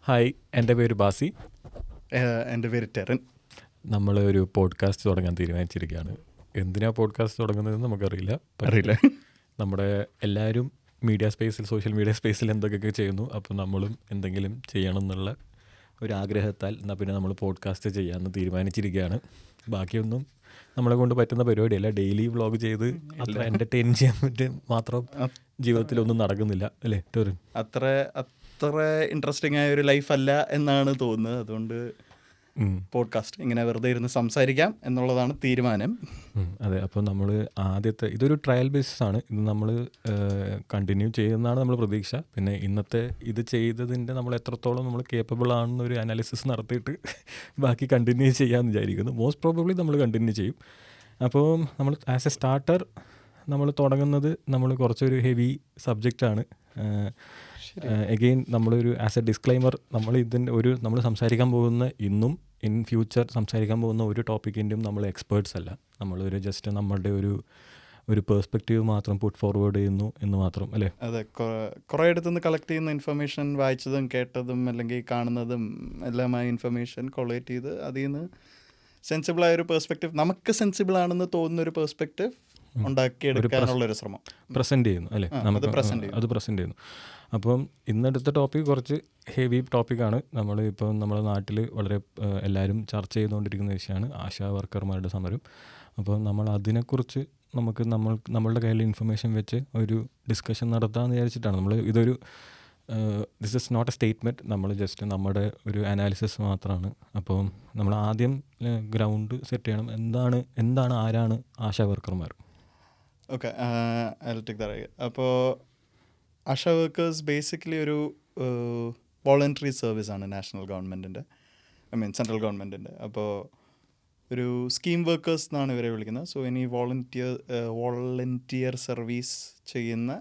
Hi, എൻ്റെ പേര് ബാസി. എൻ്റെ പേര് ടെറൻ. നമ്മൾ ഒരു പോഡ്കാസ്റ്റ് തുടങ്ങാൻ തീരുമാനിച്ചിരിക്കുകയാണ്. എന്തിനാ പോഡ്കാസ്റ്റ് തുടങ്ങുന്നതെന്ന് നമുക്കറിയില്ല. അറിയില്ല. നമ്മുടെ എല്ലാവരും സോഷ്യൽ മീഡിയ സ്പേസിൽ എന്തൊക്കെയൊക്കെ ചെയ്യുന്നു, അപ്പോൾ നമ്മളും എന്തെങ്കിലും ചെയ്യണം എന്നുള്ള ഒരു ആഗ്രഹത്താൽ എന്നാൽ പിന്നെ നമ്മൾ പോഡ്കാസ്റ്റ് ചെയ്യാമെന്ന് തീരുമാനിച്ചിരിക്കുകയാണ്. ബാക്കിയൊന്നും നമ്മളെ കൊണ്ട് പറ്റുന്ന പരിപാടിയല്ല. ഡെയിലി വ്ളോഗ് ചെയ്ത് അത്ര എൻ്റർടൈൻ ചെയ്യാൻ പറ്റും മാത്രം ജീവിതത്തിലൊന്നും നടക്കുന്നില്ല അല്ലേ ടെറിൻ? അത്ര ഇൻട്രസ്റ്റിംഗ് ആയ ഒരു ലൈഫല്ല എന്നാണ് തോന്നുന്നത്. അതുകൊണ്ട് പോഡ്കാസ്റ്റ് ഇങ്ങനെ വെറുതെ ഇരുന്ന് സംസാരിക്കാം എന്നുള്ളതാണ് തീരുമാനം. അതെ, അപ്പോൾ നമ്മൾ ഇതൊരു ട്രയൽ ബേസിസ് ആണ്. ഇത് നമ്മൾ കണ്ടിന്യൂ ചെയ്യുന്നതാണ് നമ്മൾ പ്രതീക്ഷ. പിന്നെ ഇന്നത്തെ ഇത് ചെയ്തതിൻ്റെ നമ്മൾ എത്രത്തോളം നമ്മൾ കേപ്പബിൾ ആണെന്നൊരു അനാലിസിസ് നടത്തിയിട്ട് ബാക്കി കണ്ടിന്യൂ ചെയ്യാമെന്ന് വിചാരിക്കുന്നു. മോസ്റ്റ് പ്രോബബ്ലി നമ്മൾ കണ്ടിന്യൂ ചെയ്യും. അപ്പോൾ നമ്മൾ ആസ് എ സ്റ്റാർട്ടർ നമ്മൾ തുടങ്ങുന്നത് നമ്മൾ കുറച്ചൊരു ഹെവി സബ്ജക്റ്റാണ്. എഗെയിൻ നമ്മളൊരു ആസ് എ ഡിസ്ക്ലൈമർ, നമ്മൾ സംസാരിക്കാൻ പോകുന്ന ഇൻ ഫ്യൂച്ചർ സംസാരിക്കാൻ പോകുന്ന ഒരു ടോപ്പിക്കിൻ്റെയും നമ്മൾ എക്സ്പേർട്സ് അല്ല. നമ്മളൊരു ജസ്റ്റ് നമ്മളുടെ ഒരു പേഴ്സ്പെക്റ്റീവ് മാത്രം പുട്ട് ഫോർവേഡ് ചെയ്യുന്നു എന്ന് മാത്രം അല്ലേ? അതെ, കുറേ ഇടത്തുനിന്ന് കളക്ട് ചെയ്യുന്ന ഇൻഫർമേഷൻ, വായിച്ചതും കേട്ടതും അല്ലെങ്കിൽ കാണുന്നതും എല്ലാമായ ഇൻഫർമേഷൻ കൊളേറ്റ് ചെയ്ത് അതിൽ നിന്ന് സെൻസിബിളായൊരു പേഴ്സ്പെക്റ്റീവ്, നമുക്ക് സെൻസിബിൾ ആണെന്ന് തോന്നുന്നൊരു പേഴ്സ്പെക്റ്റീവ് ഉണ്ടാക്കിയെടുക്കാനുള്ളൊരു ശ്രമം പ്രസൻറ്റ് ചെയ്യുന്നു അല്ലേ? അത് പ്രസൻറ്റ് ചെയ്യുന്നു. അപ്പം ഇന്നെടുത്ത ടോപ്പിക് കുറച്ച് ഹെവി ടോപ്പിക്കാണ്. നമ്മുടെ നാട്ടിൽ വളരെ എല്ലാവരും ചർച്ച ചെയ്തുകൊണ്ടിരിക്കുന്ന വിഷയമാണ് ആശാ വർക്കർമാരുടെ സമരം. അപ്പോൾ നമ്മൾ അതിനെക്കുറിച്ച് നമ്മളുടെ കയ്യിൽ ഇൻഫർമേഷൻ വെച്ച് ഒരു ഡിസ്കഷൻ നടത്താമെന്ന് വിചാരിച്ചിട്ടാണ്. This is not a statement, നമ്മൾ ജസ്റ്റ് നമ്മുടെ ഒരു അനാലിസിസ് മാത്രമാണ്. അപ്പോൾ നമ്മൾ ആദ്യം ഗ്രൗണ്ട് സെറ്റ് ചെയ്യണം. ആരാണ് ആശാ വർക്കർമാർ? ഓക്കെ, അപ്പോൾ ആശാ വർക്കേഴ്സ് ബേസിക്കലി ഒരു വോളണ്ടറി സർവീസാണ് നാഷണൽ ഗവൺമെൻറ്റിൻ്റെ, സെൻട്രൽ ഗവൺമെൻറ്റിൻ്റെ. അപ്പോൾ ഒരു സ്കീം വർക്കേഴ്സ് എന്നാണ് ഇവരെ വിളിക്കുന്നത്. സോ ഇനി വോളണ്ടിയർ സർവീസ് ചെയ്യുന്ന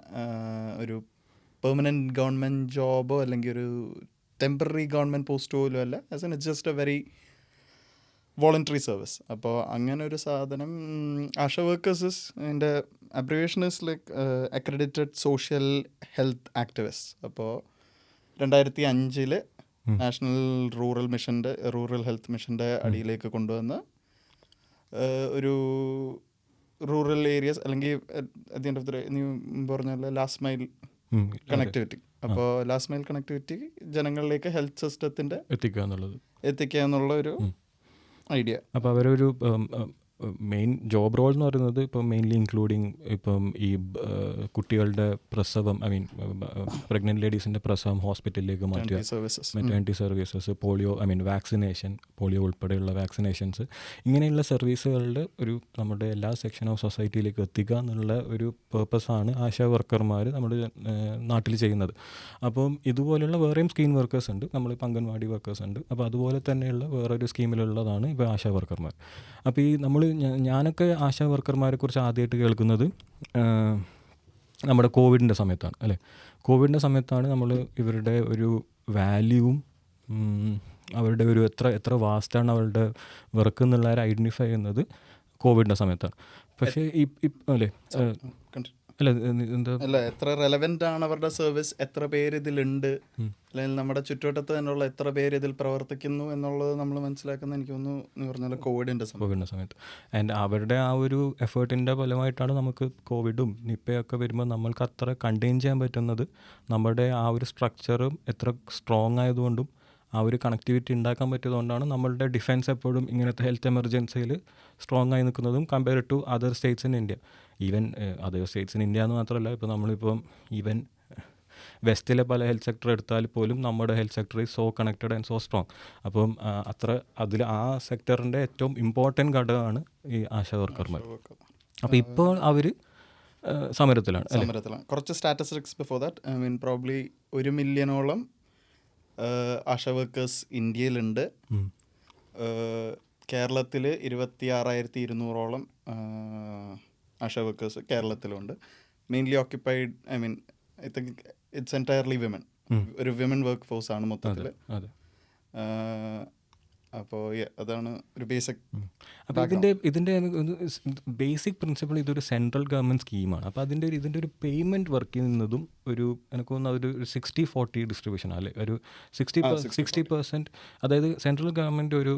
ഒരു പെർമനൻറ്റ് ഗവൺമെൻറ് ജോബോ അല്ലെങ്കിൽ ഒരു ടെമ്പററി ഗവൺമെൻറ് പോസ്റ്റ് പോലും അല്ല. It's just A very voluntary service. അപ്പോൾ അങ്ങനെ ഒരു സാധനം ആശാ വർക്കേഴ്സ് എൻ്റെ abbreviation is like accredited social health activist. അപ്പോൾ 2005 നാഷണൽ റൂറൽ ഹെൽത്ത് മിഷൻ്റെ അടിയിലേക്ക് കൊണ്ടുവന്ന് ഒരു റൂറൽ ഏരിയസ് അല്ലെങ്കിൽ at the end of the day നീ പറഞ്ഞ ലാസ്റ്റ് മൈൽ കണക്ടിവിറ്റി. അപ്പോൾ ലാസ്റ്റ് മൈൽ കണക്ടിവിറ്റി ജനങ്ങളിലേക്ക് ഹെൽത്ത് സിസ്റ്റത്തിൻ്റെ എത്തിക്കുക എന്നുള്ള ഒരു ഐഡിയ. അപ്പോൾ അവരൊരു മെയിൻ ജോബ് റോൾ എന്ന് പറയുന്നത് ഇപ്പം മെയിൻലി ഇൻക്ലൂഡിങ് ഇപ്പം ഈ കുട്ടികളുടെ പ്രസവം, പ്രഗ്നൻറ്റ് ലേഡീസിൻ്റെ പ്രസവം ഹോസ്പിറ്റലിലേക്ക് മാറ്റുക, മെറ്റേണിറ്റി സർവീസസ്, വാക്സിനേഷൻ, പോളിയോ ഉൾപ്പെടെയുള്ള വാക്സിനേഷൻസ്, ഇങ്ങനെയുള്ള സർവീസുകളുടെ നമ്മുടെ എല്ലാ സെക്ഷൻ ഓഫ് സൊസൈറ്റിയിലേക്ക് എത്തിക്കുക എന്നുള്ള ഒരു പേർപ്പസാണ് ആശാ വർക്കർമാർ നമ്മുടെ നാട്ടിൽ ചെയ്യുന്നത്. അപ്പം ഇതുപോലെയുള്ള വേറെയും സ്കീം വർക്കേഴ്സ് ഉണ്ട്, നമ്മളിപ്പോൾ അംഗൻവാടി വർക്കേഴ്സ് ഉണ്ട്. അപ്പോൾ അതുപോലെ തന്നെയുള്ള വേറൊരു സ്കീമിലുള്ളതാണ് ഇപ്പോൾ ആശാ വർക്കർമാർ. അപ്പോൾ ഞാനൊക്കെ ആശാ വർക്കർമാരെ കുറിച്ച് ആദ്യമായിട്ട് കേൾക്കുന്നത് നമ്മുടെ കോവിഡിൻ്റെ സമയത്താണ് അല്ലേ? കോവിഡിൻ്റെ സമയത്താണ് നമ്മൾ ഇവരുടെ ഒരു വാല്യൂവും അവരുടെ ഒരു എത്ര വാസ്റ്റാണ് അവരുടെ വർക്ക് എന്നുള്ളവരെ ഐഡൻറ്റിഫൈ ചെയ്യുന്നത് കോവിഡിൻ്റെ സമയത്താണ്. പക്ഷേ അല്ലേ അല്ല, എത്ര റെലവെൻ്റ് ആണ് അവരുടെ സർവീസ്, എത്ര പേര് ഇതിലുണ്ട്, അല്ലെങ്കിൽ നമ്മുടെ ചുറ്റുവട്ടത്ത് തന്നെയുള്ള എത്ര പേര് ഇതിൽ പ്രവർത്തിക്കുന്നു എന്നുള്ളത് നമ്മൾ മനസ്സിലാക്കുന്ന എനിക്ക് തോന്നുന്നു പറഞ്ഞാൽ കോവിഡിൻ്റെ സമയത്ത്. ആൻഡ് അവരുടെ ആ ഒരു എഫേർട്ടിൻ്റെ ഫലമായിട്ടാണ് നമുക്ക് കോവിഡും നിപ്പയൊക്കെ വരുമ്പോൾ നമ്മൾക്ക് അത്ര കണ്ടെയ്ൻ ചെയ്യാൻ പറ്റുന്നത്. നമ്മുടെ ആ ഒരു സ്ട്രക്ചറും എത്ര സ്ട്രോങ് ആയതുകൊണ്ടും ആ ഒരു കണക്ടിവിറ്റി ഉണ്ടാക്കാൻ പറ്റിയതുകൊണ്ടാണ് നമ്മളുടെ ഡിഫെൻസ് എപ്പോഴും ഇങ്ങനത്തെ ഹെൽത്ത് എമർജൻസിയിൽ സ്ട്രോങ് ആയി നിൽക്കുന്നതും compare to other states in India. Even other states in India എന്ന് മാത്രമല്ല, ഇപ്പോൾ നമ്മളിപ്പം ഈവൻ വെസ്റ്റിലെ പല ഹെൽത്ത് സെക്ടർ എടുത്താൽ പോലും നമ്മുടെ health sector is so connected and so strong. അപ്പം അതിൽ ആ സെക്ടറിൻ്റെ ഏറ്റവും ഇമ്പോർട്ടൻറ്റ് ഘടകമാണ് ഈ ആശാ വർക്കർമാർ. അപ്പോൾ ഇപ്പോൾ അവർ സമരത്തിലാണ്. കുറച്ച് സ്റ്റാറ്റിസ്റ്റിക്സ് ബിഫോർ ദാറ്റ്, പ്രോബ്ലി 1 മില്യണോളം ആശാ വർക്കേഴ്സ് ഇന്ത്യയിലുണ്ട്. കേരളത്തിൽ 26,200 ആശാ വർക്കേഴ്സ് കേരളത്തിലുണ്ട്. Mainly occupied, I think it's entirely women. ഒരു വിമൻ വർക്ക് ഫോഴ്സ് ആണ് മൊത്തത്തിൽ. അപ്പോൾ അതാണ് ഒരു ബേസിക്. അപ്പോൾ ഇതിൻ്റെ ബേസിക് പ്രിൻസിപ്പിൾ ഇതൊരു സെൻട്രൽ ഗവൺമെൻറ് സ്കീമാണ്. അപ്പോൾ ഇതിൻ്റെ ഒരു പേയ്മെൻറ്റ് വർക്ക് ചെയ്യുന്നതും എനിക്ക് തോന്നുന്നു അതൊരു 60-40 ഡിസ്ട്രിബ്യൂഷൻ അല്ലേ, ഒരു 60%. അതായത് സെൻട്രൽ ഗവൺമെൻറ് ഒരു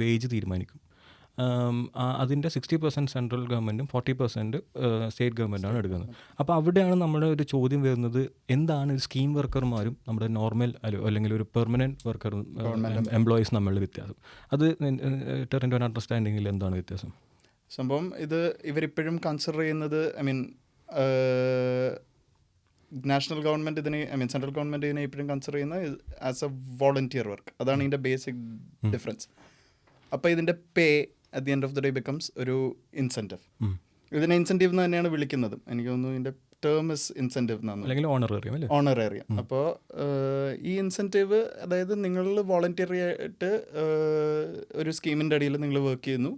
വേജ് തീരുമാനിക്കും. അതിൻ്റെ 60% സെൻട്രൽ ഗവൺമെൻറ്റും 40% സ്റ്റേറ്റ് ഗവൺമെൻറ്റാണ് എടുക്കുന്നത്. അപ്പോൾ അവിടെയാണ് നമ്മുടെ ഒരു ചോദ്യം വരുന്നത്, എന്താണ് ഒരു സ്കീം വർക്കർമാരും നമ്മുടെ നോർമൽ അല്ലെങ്കിൽ ഒരു പെർമനൻറ്റ് വർക്കറും എംപ്ലോയീസ് തമ്മിലുള്ള വ്യത്യാസം? അത് ടെറിൻ്റെ ഒരു അണ്ടർസ്റ്റാൻഡിങ്ങിൽ എന്താണ് വ്യത്യാസം? സംഭവം ഇവരിപ്പോഴും കൺസിഡർ ചെയ്യുന്നത്, നാഷണൽ ഗവൺമെൻറ് സെൻട്രൽ ഗവൺമെൻറ് ഇതിനെ ഇപ്പോഴും കൺസിഡർ ചെയ്യുന്നത് ആസ് എ വോളണ്ടിയർ വർക്ക്. അതാണ് ഇതിൻ്റെ ബേസിക് ഡിഫറൻസ്. അപ്പോൾ ഇതിൻ്റെ പേ at the end of the day becomes ഒരു ഇൻസെൻറ്റീവ്. ഇതിനെ ഇൻസെൻറ്റീവ് എന്ന് തന്നെയാണ് വിളിക്കുന്നത്. എനിക്ക് തോന്നുന്നു ഇതിൻ്റെ ടേം ഇസ് ഇൻസെൻറ്റീവ് എന്നാണ്, അല്ലെങ്കിൽ ഓണറേറിയം. അപ്പോൾ ഈ ഇൻസെൻറ്റീവ്, അതായത് നിങ്ങൾ വോളണ്ടിയറി ആയിട്ട് ഒരു സ്കീമിൻ്റെ അടിയിൽ നിങ്ങൾ വർക്ക് ചെയ്യുന്നു.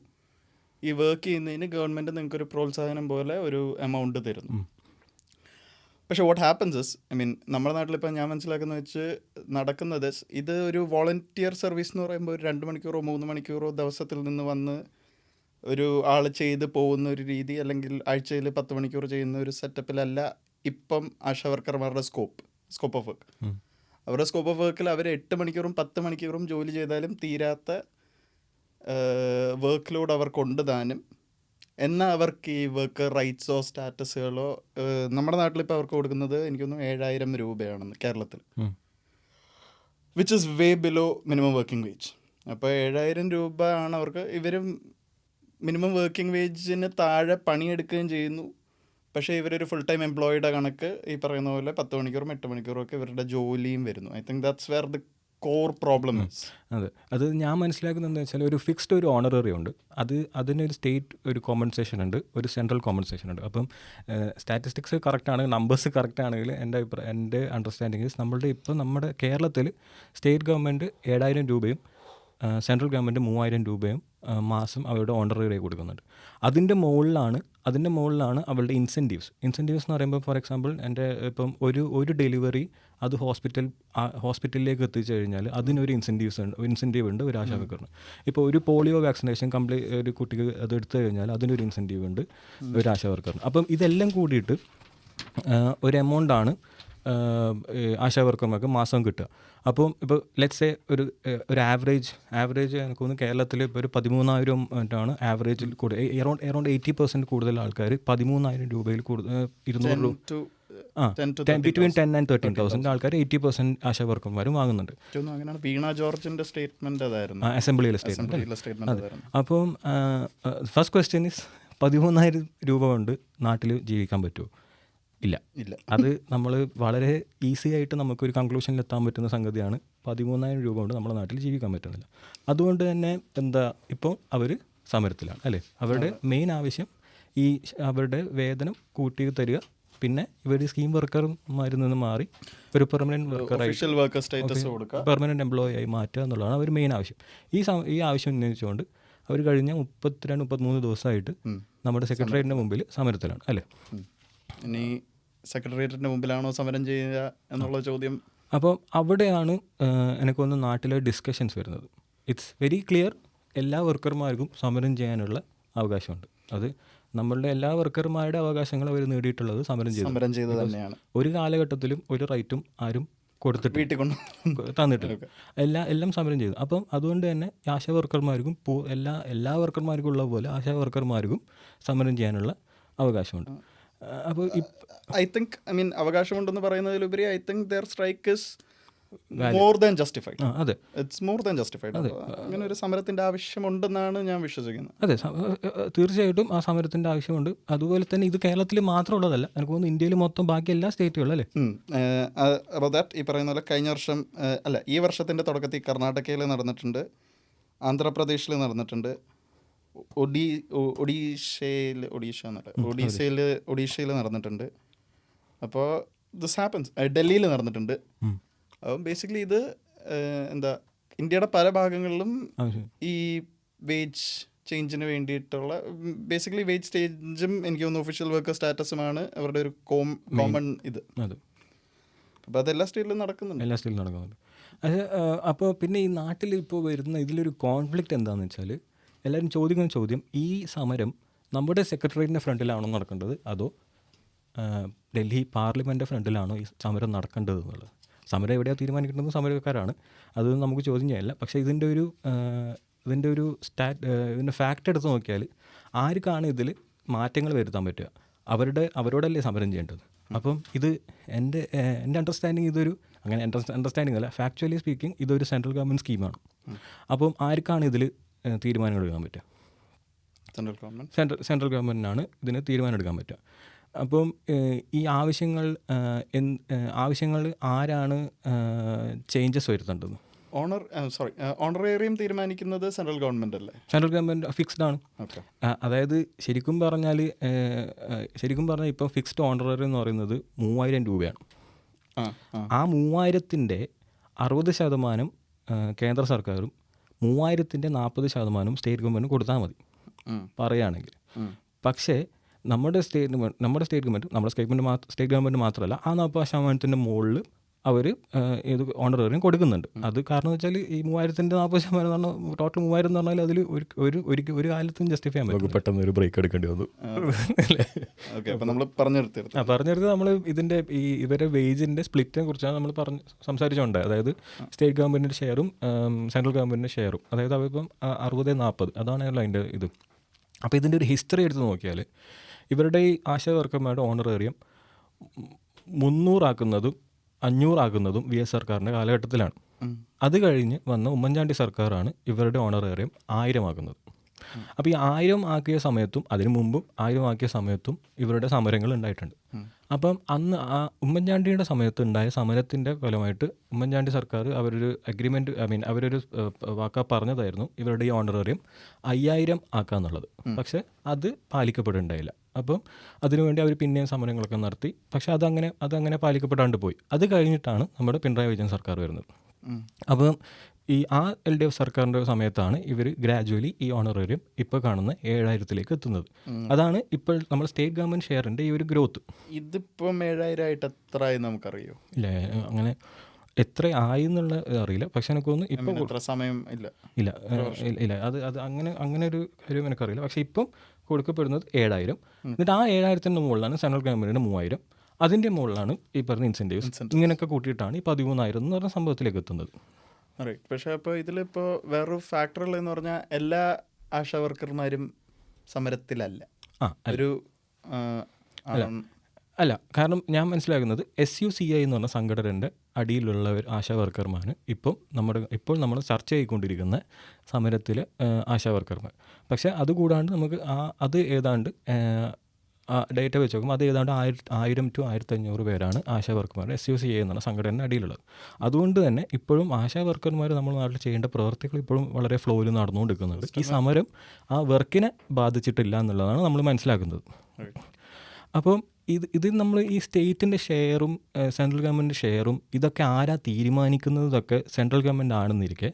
ഈ വർക്ക് ചെയ്യുന്നതിന് ഗവൺമെൻറ് നിങ്ങൾക്കൊരു പ്രോത്സാഹനം പോലെ ഒരു എമൗണ്ട് തരുന്നു. പക്ഷേ വാട്ട് ഹാപ്പൻസ് ഇസ്, നമ്മുടെ നാട്ടിലിപ്പോൾ ഞാൻ മനസ്സിലാക്കുന്ന വെച്ച് നടക്കുന്നത്, ഇത് ഒരു വോളണ്ടിയർ സർവീസ് എന്ന് പറയുമ്പോൾ ഒരു 2 മണിക്കൂറോ 3 മണിക്കൂറോ ദിവസത്തിൽ നിന്ന് വന്ന് ഒരു ആൾ ചെയ്ത് പോകുന്ന ഒരു രീതി, അല്ലെങ്കിൽ ആഴ്ചയിൽ 10 മണിക്കൂർ ചെയ്യുന്ന ഒരു സെറ്റപ്പിലല്ല ഇപ്പം ആശാവർക്കർമാരുടെ സ്കോപ്പ് ഓഫ് വർക്ക്. അവരുടെ സ്കോപ്പ് ഓഫ് വർക്കിൽ അവർ 8 മണിക്കൂറും 10 മണിക്കൂറും ജോലി ചെയ്താലും തീരാത്ത വർക്ക് ലോഡ് അവർക്കുണ്ട് താനും. എന്നാൽ അവർക്ക് ഈ വർക്ക് റൈറ്റ്സോ സ്റ്റാറ്റസുകളോ, നമ്മുടെ നാട്ടിലിപ്പോൾ അവർക്ക് കൊടുക്കുന്നത് എനിക്കൊന്നും 7,000 രൂപയാണെന്ന് കേരളത്തിൽ, which is way below minimum working wage. അപ്പോൾ 7,000 രൂപ ആണ് അവർക്ക്. ഇവരും മിനിമം വർക്കിംഗ് വേജിന് താഴെ പണിയെടുക്കുകയും ചെയ്യുന്നു. പക്ഷേ ഇവരൊരു ഫുൾ ടൈം എംപ്ലോയിയുടെ കണക്ക് ഈ പറയുന്ന പോലെ 10 മണിക്കൂറും 8 മണിക്കൂറും ഒക്കെ ഇവരുടെ ജോലിയും വരുന്നു. I think that's wear the core problem is. അതെ, അത് ഞാൻ മനസ്സിലാക്കുന്നത് എന്താ വെച്ചാൽ, ഒരു ഫിക്സ്ഡ് ഒരു ഓണററി ഉണ്ട്. അതിനൊരു സ്റ്റേറ്റ് ഒരു കോമ്പൻസേഷൻ ഉണ്ട്, ഒരു സെൻട്രൽ കോമ്പൻസേഷൻ ഉണ്ട്. അപ്പം സ്റ്റാറ്റിസ്റ്റിക്സ് കറക്റ്റാണ്, നമ്പേഴ്സ് കറക്റ്റ് ആണെങ്കിൽ എൻ്റെ അണ്ടർസ്റ്റാൻഡിങ് നമ്മുടെ കേരളത്തിൽ സ്റ്റേറ്റ് ഗവൺമെൻറ് 7,000 രൂപയും സെൻട്രൽ ഗവൺമെൻറ് 3,000 രൂപയും മാസം അവരുടെ ഓണററി കൊടുക്കുന്നുണ്ട്. അതിൻ്റെ മുകളിലാണ് അവരുടെ ഇൻസെൻറ്റീവ്സ് എന്ന് പറയുമ്പോൾ, ഫോർ എക്സാമ്പിൾ ഇപ്പം ഒരു ഡെലിവറി അത് ഹോസ്പിറ്റലിലേക്ക് എത്തിച്ചു കഴിഞ്ഞാൽ അതിനൊരു ഇൻസെൻറ്റീവ് ഉണ്ട് ഒരു ആശാവർക്കറിന്. ഇപ്പോൾ ഒരു പോളിയോ വാക്സിനേഷൻ ഒരു കുട്ടിക്ക് അത് എടുത്തു കഴിഞ്ഞാൽ അതിനൊരു ഇൻസെൻറ്റീവ് ഉണ്ട് ഒരു ആശാവർക്കറിന്. അപ്പം ഇതെല്ലാം കൂടിയിട്ട് ഒരു എമൗണ്ടാണ് ആശാവർക്കർമാർക്ക് മാസം കിട്ടുക. അപ്പം ഇപ്പോൾ ലെറ്റ്സ് സേ ഒരു ആവറേജ് എനിക്ക് തോന്നുന്നു കേരളത്തിൽ ഇപ്പോൾ ഒരു 13,000 ആവറേജിൽ കൂടുതൽ, എറൗണ്ട് 80% കൂടുതൽ ആൾക്കാർ 13,000 രൂപയിൽ കൂടുതൽ 200 രൂപ ബിറ്റ്വീൻ 10,000 and 13,000 ആൾക്കാർ 80% ആശാവർക്കർമാരും വാങ്ങുന്നുണ്ട്. വീണ ജോർജിന്റെ സ്റ്റേറ്റ്മെന്റ് അതായിരുന്നു, അസംബ്ലിയിലെ സ്റ്റേറ്റ്മെന്റ്. അപ്പം ഫസ്റ്റ് ക്വസ്റ്റ്യൻ ഇസ്, 13,000 രൂപ കൊണ്ട് നാട്ടിൽ ജീവിക്കാൻ പറ്റുമോ? ഇല്ല. അത് നമ്മൾ വളരെ ഈസി ആയിട്ട് നമുക്കൊരു കൺക്ലൂഷനിൽ എത്താൻ പറ്റുന്ന സംഗതിയാണ്. 13,000 രൂപ കൊണ്ട് നമ്മുടെ നാട്ടിൽ ജീവിക്കാൻ പറ്റുന്നില്ല. അതുകൊണ്ട് തന്നെ ഇപ്പോൾ അവർ സമരത്തിലാണ് അല്ലേ. അവരുടെ മെയിൻ ആവശ്യം അവരുടെ വേതനം കൂട്ടി തരിക, പിന്നെ ഇവർ സ്കീം വർക്കർമാരിൽ നിന്ന് മാറി ഒരു പെർമനൻറ്റ് എംപ്ലോയി ആയി മാറ്റുക എന്നുള്ളതാണ് അവർ മെയിൻ ആവശ്യം. ഈ ആവശ്യം ഉന്നയിച്ചുകൊണ്ട് അവർ കഴിഞ്ഞ 32-33 ദിവസമായിട്ട് നമ്മുടെ സെക്രട്ടേറിയറ്റിൻ്റെ മുമ്പിൽ സമരത്തിലാണ് അല്ലേ. ഇനി സെക്രട്ടേറിയറ്റിൻ്റെ മുമ്പിലാണോ സമരം ചെയ്യുക എന്നുള്ള ചോദ്യം. അപ്പോൾ അവിടെയാണ് എനിക്കൊന്ന് നാട്ടിലെ ഡിസ്കഷൻസ് വരുന്നത്. ഇറ്റ്സ് വെരി ക്ലിയർ, എല്ലാ വർക്കർമാർക്കും സമരം ചെയ്യാനുള്ള അവകാശമുണ്ട്. അത് നമ്മളുടെ എല്ലാ വർക്കർമാരുടെ അവകാശങ്ങൾ അവർ നേടിയിട്ടുള്ളത് സമരം ചെയ്ത് തന്നെയാണ്. ഒരു കാലഘട്ടത്തിലും ഒരു റൈറ്റും ആരും തന്നിട്ടില്ല. എല്ലാം സമരം ചെയ്തു. അപ്പം അതുകൊണ്ട് തന്നെ ആശാ വർക്കർമാർക്കും എല്ലാ വർക്കർമാർക്കും ഉള്ള പോലെ ആശാ വർക്കർമാർക്കും സമരം ചെയ്യാനുള്ള അവകാശമുണ്ട്. അപ്പോൾ അവകാശമുണ്ടെന്ന് പറയുന്നതിലുപരി I think their strike is more than justified. അതെ, it's more than justified. അങ്ങനെ ഒരു സമരത്തിന്റെ ആവശ്യമുണ്ടെന്നാണ് ഞാൻ വിശ്വസിക്കുന്നത്. അതെ, തീർച്ചയായിട്ടും ആ സമരത്തിന്റെ ആവശ്യമുണ്ട്. അതുപോലെ തന്നെ ഇത് കേരളത്തിൽ മാത്രമുള്ളതല്ല, എനിക്ക് തോന്നുന്നു ഇന്ത്യയിൽ മൊത്തം ബാക്കി എല്ലാ സ്റ്റേറ്റുകളും അല്ലേ. ഈ പറയുന്ന പോലെ കഴിഞ്ഞ വർഷം ഈ വർഷത്തിന്റെ തുടക്കത്തിൽ കർണാടകയിൽ നടന്നിട്ടുണ്ട്, ആന്ധ്രാപ്രദേശിൽ നടന്നിട്ടുണ്ട്, ഒഡീഷയിൽ നടന്നിട്ടുണ്ട്. അപ്പോൾ ദിസ് ഹാപ്പൻസ്. ഡൽഹിയിൽ നടന്നിട്ടുണ്ട്. അപ്പം ബേസിക്കലി ഇത് ഇന്ത്യയുടെ പല ഭാഗങ്ങളിലും ഈ വേജ് ചേഞ്ചിന് വേണ്ടിയിട്ടുള്ള ബേസിക്കലി വേജ് ചേഞ്ചും എനിക്ക് തോന്നുന്നു ഒഫീഷ്യൽ വർക്കർ സ്റ്റാറ്റസുമാണ് അവരുടെ ഒരു കോമൺ ഇത്. അപ്പോൾ അതെല്ലാ സ്റ്റേറ്റിലും നടക്കുന്നുണ്ട്. അത് അപ്പോൾ പിന്നെ ഈ നാട്ടിൽ ഇപ്പോൾ വരുന്ന ഇതിലൊരു കോൺഫ്ലിക്റ്റ് എന്താണെന്ന് വെച്ചാൽ, എല്ലാവരും ചോദിക്കുന്ന ചോദ്യം, ഈ സമരം നമ്മുടെ സെക്രട്ടേറിയറ്റിൻ്റെ ഫ്രണ്ടിലാണോ നടക്കേണ്ടത്, അതോ ഡൽഹി പാർലമെൻറ്റ് ഫ്രണ്ടിലാണോ ഈ സമരം നടക്കേണ്ടത് എന്നുള്ളത്. സമരം എവിടെയാണ് തീരുമാനിക്കേണ്ടത് സമരക്കാരാണ്, അതൊന്നും നമുക്ക് ചോദ്യം ചെയ്യാനില്ല. പക്ഷേ ഇതിൻ്റെ ഒരു ഇതിൻ്റെ ഫാക്റ്റ് എടുത്ത് നോക്കിയാൽ ആർക്കാണ് ഇതിൽ മാറ്റങ്ങൾ വരുത്താൻ പറ്റുക? അവരോടല്ലേ സമരം ചെയ്യേണ്ടത്. അപ്പം ഇത് എൻ്റെ അണ്ടർസ്റ്റാൻഡിങ് ഇതൊരു അങ്ങനെ അണ്ടർസ്റ്റാൻഡിങ് അല്ല, ഫാക്ച്വലി സ്പീക്കിംഗ് ഇതൊരു സെൻട്രൽ ഗവൺമെൻറ് സ്കീമാണ്. അപ്പം ആർക്കാണ് ഇതിൽ തീരുമാനങ്ങൾ എടുക്കാൻ പറ്റുക? സെൻട്രൽ ഗവൺമെൻറ്റിനാണ് ഇതിന് തീരുമാനം എടുക്കാൻ പറ്റുക. അപ്പം ഈ ആവശ്യങ്ങൾ ആരാണ് ചേഞ്ചസ് വരുത്തേണ്ടത്? ഓണറേറിയം തീരുമാനിക്കുന്നത് സെൻട്രൽ ഗവൺമെൻറ് അല്ലേ? സെൻട്രൽ ഗവൺമെൻറ് ഫിക്സ്ഡ് ആണ്. അതായത് ശരിക്കും പറഞ്ഞാൽ ഇപ്പം ഫിക്സ്ഡ് ഓണറേറിയം എന്ന് പറയുന്നത് 3000 രൂപയാണ്. ആ 3000ൻ്റെ 60% കേന്ദ്ര സർക്കാരും 3000ൻ്റെ 40% സ്റ്റേറ്റ് ഗവൺമെൻറ്റും കൊടുത്താൽ മതി പറയുകയാണെങ്കിൽ. പക്ഷേ നമ്മുടെ സ്റ്റേറ്റ് ഗവൺമെൻറ് മാത്രമല്ല, ആ 40% മുകളിൽ അവർ ഇത് ഓണറേറിയം കൊടുക്കുന്നുണ്ട്. അത് കാരണം എന്ന് വെച്ചാൽ ഈ 3000ൻ്റെ 40% ടോട്ടൽ 3000 എന്ന് പറഞ്ഞാൽ അതിൽ ഒരു കാലത്തും ജസ്റ്റിഫൈ ചെയ്യാൻ പറ്റും. പെട്ടെന്ന് ഒരു ബ്രേക്ക് എടുക്കേണ്ടി വന്നു. പറഞ്ഞെടുത്ത് നമ്മൾ ഇതിൻ്റെ ഇവരെ വേജിൻ്റെ സ്പ്ലിറ്റിനെ കുറിച്ചാണ് നമ്മൾ സംസാരിച്ചുകൊണ്ട്, അതായത് സ്റ്റേറ്റ് ഗവൺമെൻറ്റിൻ്റെ ഷെയറും സെൻട്രൽ ഗവൺമെൻറ്റിൻ്റെ ഷെയറും, അതായത് അവരിപ്പം 60-40 അതാണല്ലോ അതിൻ്റെ ഇത്. അപ്പോൾ ഇതിൻ്റെ ഒരു ഹിസ്റ്ററി എടുത്ത് നോക്കിയാൽ ഇവരുടെ ഈ ആശാ വർക്കർമാരുടെ ഓണറേറിയം 300 ആക്കുന്നതും 500 ആക്കുന്നതും വി എസ് സർക്കാരിൻ്റെ കാലഘട്ടത്തിലാണ്. അത് കഴിഞ്ഞ് വന്ന ഉമ്മൻചാണ്ടി സർക്കാരാണ് ഇവരുടെ ഓണറേറിയം 1000 ആക്കുന്നത്. അപ്പോൾ ഈ 1000 ആക്കിയ സമയത്തും അതിനു മുമ്പും 1000 ആക്കിയ സമയത്തും ഇവരുടെ സമരങ്ങൾ ഉണ്ടായിട്ടുണ്ട്. അപ്പം അന്ന് ആ ഉമ്മൻചാണ്ടിയുടെ സമയത്ത് ഉണ്ടായ സമരത്തിൻ്റെ ഫലമായിട്ട് ഉമ്മൻചാണ്ടി സർക്കാർ അവരൊരു അഗ്രിമെൻറ്റ് അവരൊരു വാക്കാ പറഞ്ഞതായിരുന്നു ഇവരുടെ ഈ ഓണറേറിയം 5000 ആക്കാന്നുള്ളത്. പക്ഷേ അത് പാലിക്കപ്പെടുന്നുണ്ടായില്ല. അപ്പം അതിനുവേണ്ടി അവർ പിന്നെയും സമരങ്ങളൊക്കെ നടത്തി. പക്ഷേ അതങ്ങനെ പാലിക്കപ്പെടാണ്ട് പോയി. അത് കഴിഞ്ഞിട്ടാണ് നമ്മുടെ പിണറായി വിജയൻ സർക്കാർ വരുന്നത്. അപ്പം ഈ LDF സർക്കാരിൻ്റെ സമയത്താണ് ഇവർ ഗ്രാജുവലി ഈ ഓണറേറിയം ഇപ്പോൾ കാണുന്ന 7000ലേക്ക് എത്തുന്നത്. അതാണ് ഇപ്പോൾ നമ്മൾ സ്റ്റേറ്റ് ഗവൺമെൻറ് ഷെയറിൻ്റെ ഈ ഒരു ഗ്രോത്ത്. ഇതിപ്പം 7000 ആയിട്ട് എത്രയായി നമുക്കറിയോ? ഇല്ല, അങ്ങനെ എത്ര ആയി എന്നുള്ള അറിയില്ല. പക്ഷെ എനിക്ക് തോന്നുന്നു ഇപ്പോൾ സമയം ഇല്ല അത് അങ്ങനെ ഒരു കാര്യം എനിക്കറിയില്ല. പക്ഷേ ഇപ്പം കൊടുക്കപ്പെടുന്നത് 7000. എന്നിട്ട് ആ 7000ൻ്റെ മുകളിലാണ് സെൻട്രൽ ഗവൺമെൻറ്റിന് 3000. അതിൻ്റെ മുകളിലാണ് ഈ പറഞ്ഞ ഇൻസെൻറ്റീവ്സ്. ഇങ്ങനെയൊക്കെ കൂട്ടിയിട്ടാണ് ഈ 13,000 എന്ന് പറഞ്ഞ സംഭവത്തിലേക്ക് എത്തുന്നത്. പക്ഷേ അപ്പോൾ ഇതിലിപ്പോൾ വേറൊരു ഫാക്ടറുള്ളതെന്ന് പറഞ്ഞാൽ എല്ലാ ആശാ വർക്കർമാരും സമരത്തിലല്ല. അല്ല, കാരണം ഞാൻ മനസ്സിലാക്കുന്നത് SUCI എന്ന് പറഞ്ഞ സംഘടനയുടെ അടിയിലുള്ള ആശാ വർക്കർമാർ ഇപ്പോൾ നമ്മൾ ചർച്ച ചെയ്തുകൊണ്ടിരിക്കുന്ന സമരത്തിൽ ആശാ വർക്കർമാർ. പക്ഷേ അതുകൂടാണ്ട് നമുക്ക് അത് ഏതാണ്ട് ഡേറ്റ വെച്ച് നോക്കുമ്പോൾ അത് ഏതാണ്ട് 1000 to 1500 പേരാണ് ആശാ വർക്കർമാർ SUCI എന്നുള്ള സംഘടനയുടെ അടിയിലുള്ളത്. അതുകൊണ്ട് തന്നെ ഇപ്പോഴും ആശാ വർക്കർമാർ നമ്മുടെ നാട്ടിൽ ചെയ്യേണ്ട പ്രവർത്തികൾ ഇപ്പോഴും വളരെ ഫ്ലോയിൽ നടന്നുകൊണ്ടിരിക്കുന്നുണ്ട്. ഈ സമരം ആ വർക്കിനെ ബാധിച്ചിട്ടില്ല എന്നുള്ളതാണ് നമ്മൾ മനസ്സിലാക്കുന്നത്. അപ്പം ഇത് നമ്മൾ ഈ സ്റ്റേറ്റിൻ്റെ ഷെയറും സെൻട്രൽ ഗവൺമെൻറ് ഷെയറും ഇതൊക്കെ ആരാ തീരുമാനിക്കുന്നതൊക്കെ സെൻട്രൽ ഗവൺമെൻറ് ആണെന്നിരിക്കെ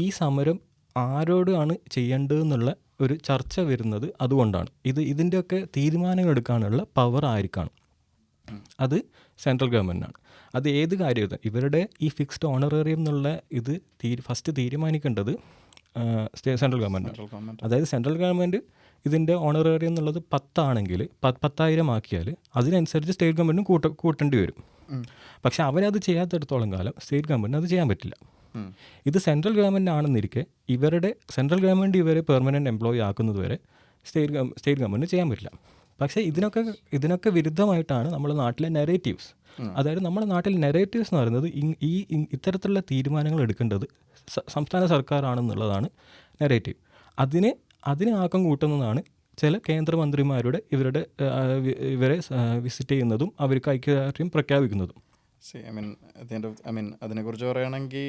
ഈ സമരം ആരോടാണ് ചെയ്യേണ്ടതെന്നുള്ള ഒരു ചർച്ച വരുന്നത് അതുകൊണ്ടാണ്. ഇതിൻ്റെയൊക്കെ തീരുമാനങ്ങൾ എടുക്കാനുള്ള പവർ ആർക്കാണ്? അത് സെൻട്രൽ ഗവൺമെൻറ്റാണ്. അത് ഏത് കാര്യവും ഇവരുടെ ഈ ഫിക്സ്ഡ് ഓണറേറിയം എന്നുള്ള ഇത് ഫസ്റ്റ് തീരുമാനിക്കേണ്ടത് സെൻട്രൽ ഗവൺമെൻറ്. അതായത് സെൻട്രൽ ഗവൺമെൻറ് ഇതിൻ്റെ ഓണറേറിയം എന്നുള്ളത് 10 ആണെങ്കിൽ 10,000 ആക്കിയാൽ അതിനനുസരിച്ച് സ്റ്റേറ്റ് ഗവൺമെൻറ്റും കൂട്ടേണ്ടി വരും. പക്ഷെ അവരത് ചെയ്യാത്തിടത്തോളം കാലം സ്റ്റേറ്റ് ഗവൺമെൻറ്റിന് അത് ചെയ്യാൻ പറ്റില്ല. ഇത് സെൻട്രൽ ഗവൺമെൻറ് ആണെന്നിരിക്കെ സെൻട്രൽ ഗവൺമെൻറ് ഇവരെ പെർമനൻറ്റ് എംപ്ലോയി ആക്കുന്നത് വരെ സ്റ്റേറ്റ് ഗവൺമെൻറ് ചെയ്യാൻ പറ്റില്ല. പക്ഷേ ഇതിനൊക്കെ വിരുദ്ധമായിട്ടാണ് നമ്മുടെ നാട്ടിലെ നെറേറ്റീവ്സ്. അതായത് നമ്മുടെ നാട്ടിൽ നെറേറ്റീവ്സ് എന്ന് പറയുന്നത് ഈ ഇത്തരത്തിലുള്ള തീരുമാനങ്ങൾ എടുക്കേണ്ടത് സംസ്ഥാന സർക്കാരാണെന്നുള്ളതാണ് നെറേറ്റീവ്. അതിന് ആക്കം കൂട്ടുന്നതാണ് ചില കേന്ദ്രമന്ത്രിമാരുടെ ഇവരെ വിസിറ്റ് ചെയ്യുന്നതും അവർക്ക് ഐക്യദാർഢ്യം പ്രഖ്യാപിക്കുന്നതും. അതിനെക്കുറിച്ച് പറയുകയാണെങ്കിൽ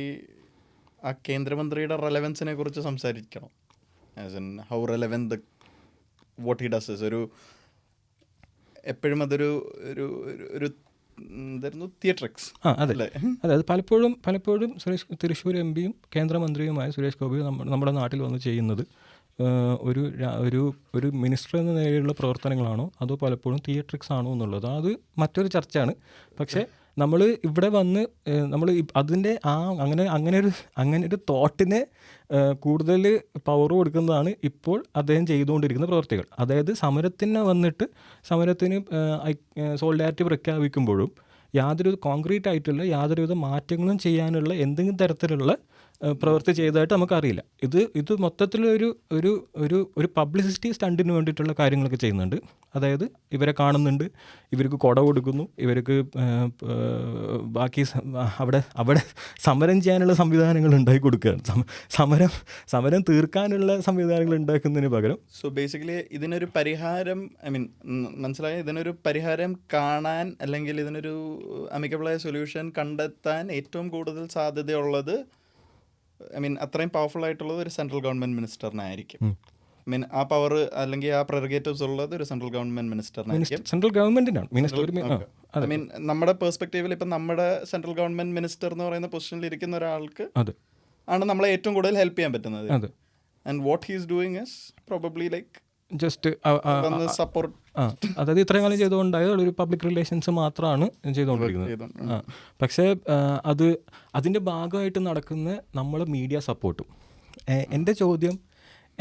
ആ കേന്ദ്രമന്ത്രിയുടെ റെലവൻസിനെ കുറിച്ച് സംസാരിക്കണം. As in how relevant what he does is എപ്പോഴും അതൊരു എന്തായിരുന്നു തിയേറ്ററിക്സ്. അതായത് പലപ്പോഴും തൃശ്ശൂർ MP യും കേന്ദ്രമന്ത്രിയുമായ സുരേഷ് ഗോപി നമ്മുടെ നാട്ടിൽ വന്ന് ചെയ്യുന്നത് ഒരു മിനിസ്റ്റർ എന്ന നിലയിലുള്ള പ്രവർത്തനങ്ങളാണോ അതോ പലപ്പോഴും തിയേട്രിക്സ് ആണോ എന്നുള്ളത് അത് മറ്റൊരു ചർച്ചയാണ്. പക്ഷേ നമ്മൾ ഇവിടെ വന്ന് നമ്മൾ അതിൻ്റെ അങ്ങനെ ഒരു തോട്ടിനെ കൂടുതൽ പവർ കൊടുക്കുന്നതാണ് ഇപ്പോൾ അദ്ദേഹം ചെയ്തുകൊണ്ടിരിക്കുന്ന പ്രവർത്തികൾ. അതായത് സമരത്തിന് സോളിഡാരിറ്റി പ്രഖ്യാപിക്കുമ്പോഴും യാതൊരു കോൺക്രീറ്റ് ആയിട്ടുള്ള യാതൊരുവിധ മാറ്റങ്ങളും ചെയ്യാനുള്ള എന്തെങ്കിലും തരത്തിലുള്ള പ്രവൃത്തി ചെയ്തതായിട്ട് നമുക്കറിയില്ല. ഇത് മൊത്തത്തിലൊരു ഒരു ഒരു ഒരു പബ്ലിസിറ്റി സ്റ്റണ്ടിന് വേണ്ടിയിട്ടുള്ള കാര്യങ്ങളൊക്കെ ചെയ്യുന്നുണ്ട്. അതായത് ഇവരെ കാണുന്നുണ്ട്, ഇവർക്ക് കുട കൊടുക്കുന്നു, ഇവർക്ക് ബാക്കി അവിടെ സമരം ചെയ്യാനുള്ള സംവിധാനങ്ങൾ ഉണ്ടാക്കി കൊടുക്കുകയാണ്. സമരം തീർക്കാനുള്ള സംവിധാനങ്ങൾ ഉണ്ടാക്കുന്നതിന് പകരം. സോ ബേസിക്കലി ഇതിനൊരു പരിഹാരം മനസ്സിലായ ഇതിനൊരു പരിഹാരം കാണാൻ അല്ലെങ്കിൽ ഇതിനൊരു അമിക്കബിളായ സൊല്യൂഷൻ കണ്ടെത്താൻ ഏറ്റവും കൂടുതൽ സാധ്യതയുള്ളത് അത്രയും പവർഫുൾ ആയിട്ടുള്ളത് ഒരു സെൻട്രൽ ഗവൺമെന്റ് മിനിസ്റ്ററിനായിരിക്കും. ആ പവർ അല്ലെങ്കിൽ ആ പ്രെറഗേറ്റീവ്സ് ഉള്ളത് ഒരു സെൻട്രൽ ഗവൺമെന്റ് മിനിസ്റ്ററിനായിരിക്കും. സെൻട്രൽ ഗവൺമെന്റിനാണ്. നമ്മുടെ പെർസ്പെക്റ്റീവിൽ ഇപ്പം നമ്മുടെ സെൻട്രൽ ഗവൺമെന്റ് മിനിസ്റ്റർ എന്ന് പറയുന്ന പൊസിഷനിൽ ഇരിക്കുന്ന ഒരാൾക്ക് ആണ് നമ്മളെ ഏറ്റവും കൂടുതൽ ഹെൽപ്പ് ചെയ്യാൻ പറ്റുന്നത്. And what he's doing is probably like just support. അതായത് ഇത്രയും കാലം ചെയ്തുകൊണ്ടായത് ഒരു പബ്ലിക് റിലേഷൻസ് മാത്രമാണ് ചെയ്തുകൊണ്ടിരിക്കുന്നത്. പക്ഷേ അതിൻ്റെ ഭാഗമായിട്ട് നടക്കുന്ന നമ്മളെ മീഡിയ സപ്പോർട്ടും. എൻ്റെ ചോദ്യം,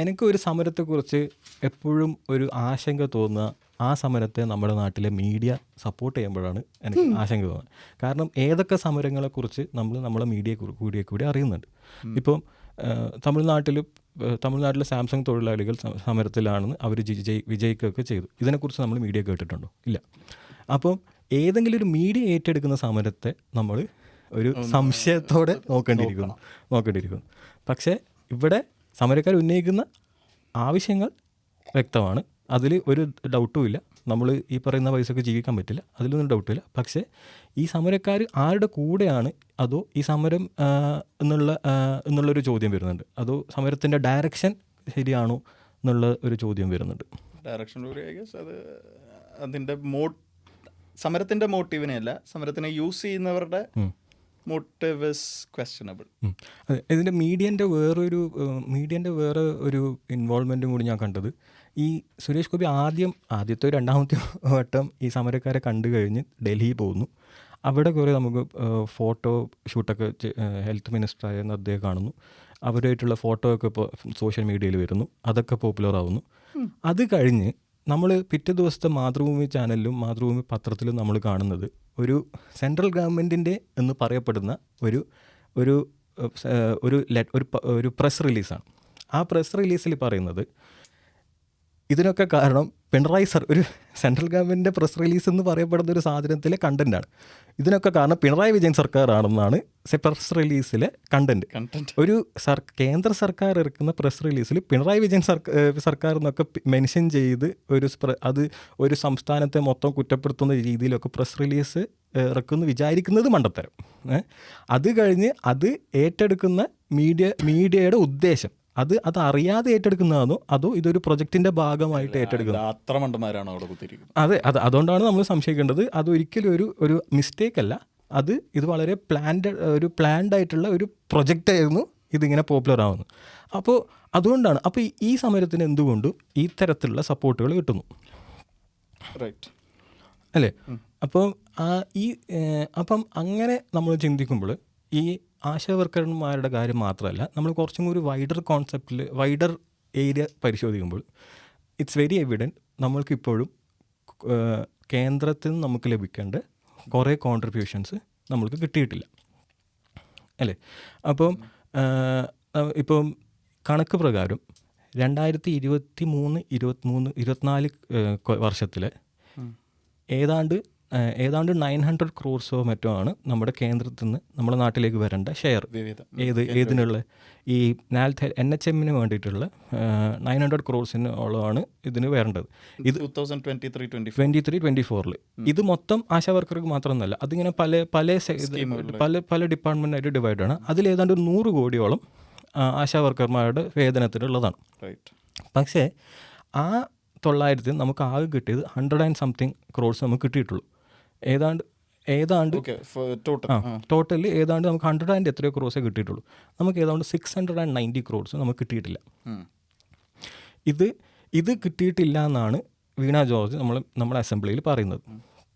എനിക്ക് ഒരു സമരത്തെക്കുറിച്ച് എപ്പോഴും ഒരു ആശങ്ക തോന്നുക ആ സമരത്തെ നമ്മുടെ നാട്ടിലെ മീഡിയ സപ്പോർട്ട് ചെയ്യുമ്പോഴാണ് എനിക്ക് ആശങ്ക തോന്നുന്നത്. കാരണം ഏതൊക്കെ സമരങ്ങളെക്കുറിച്ച് നമ്മളെ മീഡിയ കൂടി അറിയുന്നുണ്ട്. ഇപ്പം തമിഴ്നാട്ടിലെ സാംസങ് തൊഴിലാളികൾ സമരത്തിലാണെന്ന് അവർ വിജയിക്കുകയൊക്കെ ചെയ്തു. ഇതിനെക്കുറിച്ച് നമ്മൾ മീഡിയ കേട്ടിട്ടുണ്ടോ? ഇല്ല. അപ്പം ഏതെങ്കിലും ഒരു മീഡിയ ഏറ്റെടുക്കുന്ന സമരത്തെ നമ്മൾ ഒരു സംശയത്തോടെ നോക്കേണ്ടിയിരിക്കുന്നു. പക്ഷേ ഇവിടെ സമരക്കാർ ഉന്നയിക്കുന്ന ആവശ്യങ്ങൾ വ്യക്തമാണ്, അതിൽ ഒരു ഡൗട്ടും ഇല്ല. നമ്മൾ ഈ പറയുന്ന പൈസക്ക് ജീവിക്കാൻ പറ്റില്ല, അതിലൊന്നും ഡൗട്ടില്ല. പക്ഷേ ഈ സമരക്കാർ ആരുടെ കൂടെയാണ്, അതോ ഈ സമരം എന്നുള്ളൊരു ചോദ്യം വരുന്നുണ്ട്. അതോ സമരത്തിൻ്റെ ഡയറക്ഷൻ ശരിയാണോ എന്നുള്ള ഒരു ചോദ്യം വരുന്നുണ്ട്. അത് അതിൻ്റെ സമരത്തിൻ്റെ മോട്ടീവിനെ അല്ല, സമരത്തിനെ യൂസ് ചെയ്യുന്നവരുടെ മോട്ടീവ് ഇസ് ക്വസ്റ്റ്യനബിൾ. അതെ, ഇതിൻ്റെ മീഡിയൻ്റെ വേറെ ഒരു ഇൻവോൾവ്മെൻറ്റും കൂടി ഞാൻ കണ്ടത്, ഈ സുരേഷ് ഗോപി ആദ്യത്തെ രണ്ടാമത്തെ വട്ടം ഈ സമരക്കാരെ കണ്ടു കഴിഞ്ഞ് ഡൽഹി പോകുന്നു. അവിടെ കുറേ നമുക്ക് ഫോട്ടോ ഷൂട്ടൊക്കെ ഹെൽത്ത് മിനിസ്റ്ററായിരുന്ന അദ്ദേഹം കാണുന്നു. അവരുമായിട്ടുള്ള ഫോട്ടോ ഒക്കെ ഇപ്പോൾ സോഷ്യൽ മീഡിയയിൽ വരുന്നു, അതൊക്കെ പോപ്പുലർ ആവുന്നു. അത് കഴിഞ്ഞ് നമ്മൾ പിറ്റേ ദിവസത്തെ മാതൃഭൂമി ചാനലിലും മാതൃഭൂമി പത്രത്തിലും നമ്മൾ കാണുന്നത് ഒരു സെൻട്രൽ ഗവൺമെൻറ്റിൻ്റെ എന്ന് പറയപ്പെടുന്ന ഒരു പ്രസ് റിലീസാണ്. ആ പ്രസ് റിലീസിൽ പറയുന്നത് ഇതിനൊക്കെ കാരണം പിണറായി ഒരു സെൻട്രൽ ഗവൺമെൻറ്റിൻ്റെ പ്രസ് റിലീസ് എന്ന് പറയപ്പെടുന്ന ഒരു സാധനത്തിലെ കണ്ടൻറ്റാണ്. ഇതിനൊക്കെ കാരണം പിണറായി വിജയൻ സർക്കാരാണെന്നാണ് പ്രസ് റിലീസിലെ കണ്ടൻറ്റ്. ഒരു കേന്ദ്ര സർക്കാർ ഇറക്കുന്ന പ്രസ് റിലീസിൽ പിണറായി വിജയൻ സർക്കാർ എന്നൊക്കെ മെൻഷൻ ചെയ്ത് അത് ഒരു സംസ്ഥാനത്തെ മൊത്തം കുറ്റപ്പെടുത്തുന്ന രീതിയിലൊക്കെ പ്രസ് റിലീസ് ഇറക്കുമെന്ന് വിചാരിക്കുന്നത് മണ്ടത്തരം. അത് കഴിഞ്ഞ് അത് ഏറ്റെടുക്കുന്ന മീഡിയയുടെ ഉദ്ദേശം അത് അറിയാതെ ഏറ്റെടുക്കുന്നതാണോ അതോ ഇതൊരു പ്രൊജക്റ്റിൻ്റെ ഭാഗമായിട്ട് ഏറ്റെടുക്കുന്നത്? അത്ര മണ്ടന്മാരാണോ അവിടെ കുത്തിയിരിക്കുന്നത്? അതെ, അതുകൊണ്ടാണ് നമ്മൾ സംശയിക്കേണ്ടത്. അതൊരിക്കലും ഒരു മിസ്റ്റേക്ക് അല്ല, ഇത് വളരെ പ്ലാൻഡ് ആയിട്ടുള്ള ഒരു പ്രൊജക്റ്റായിരുന്നു ഇതിങ്ങനെ പോപ്പുലർ ആവുന്നത്. അപ്പോൾ അതുകൊണ്ടാണ് ഈ സമരത്തിന് എന്തുകൊണ്ടും ഈ തരത്തിലുള്ള സപ്പോർട്ടുകൾ കിട്ടുന്നു, അല്ലേ? അപ്പം അങ്ങനെ നമ്മൾ ചിന്തിക്കുമ്പോൾ ഈ ആശാവർക്കർമാരുടെ കാര്യം മാത്രമല്ല, നമ്മൾ കുറച്ചും കൂടി വൈഡർ ഏരിയ പരിശോധിക്കുമ്പോൾ ഇറ്റ്സ് വെരി എവിഡൻറ്റ് നമ്മൾക്കിപ്പോഴും കേന്ദ്രത്തിൽ നിന്ന് നമുക്ക് ലഭിക്കേണ്ട കുറേ കോൺട്രിബ്യൂഷൻസ് നമ്മൾക്ക് കിട്ടിയിട്ടില്ല, അല്ലേ? ഇപ്പം കണക്ക് പ്രകാരം 2023-24 വർഷത്തിലെ ഏതാണ്ട് 900 crores മറ്റോ ആണ് നമ്മുടെ കേന്ദ്രത്തിൽ നിന്ന് നമ്മുടെ നാട്ടിലേക്ക് വരേണ്ട ഷെയർ. ഏതിനുള്ള ഈ NHM-ന് വേണ്ടിയിട്ടുള്ള 900 crores ഇതിന് വരേണ്ടത്. ഇത് 2023-24 ഇത് മൊത്തം ആശാ വർക്കർക്ക് മാത്രമൊന്നുമല്ല, അതിങ്ങനെ പല ഡിപ്പാർട്ട്മെൻറ്റായിട്ട് ഡിവൈഡ് ആണ്. അതിലേതാണ്ട് 100 കോടിയോളം ആശാ വർക്കർമാരുടെ വേതനത്തിനുള്ളതാണ്. പക്ഷേ ആ 900 നമുക്ക് ആകെ കിട്ടിയത് 100 and something crores നമുക്ക് കിട്ടിയിട്ടുള്ളൂ. ഏതാണ്ട് ടോട്ടലി ഏതാണ്ട് നമുക്ക് 100 and എത്രയോ ക്രോസേ കിട്ടിയിട്ടുള്ളൂ. നമുക്ക് ഏതാണ്ട് 690 crores നമുക്ക് കിട്ടിയിട്ടില്ല. ഇത് ഇത് കിട്ടിയിട്ടില്ല എന്നാണ് വീണ ജോർജ് നമ്മുടെ അസംബ്ലിയിൽ പറയുന്നത്.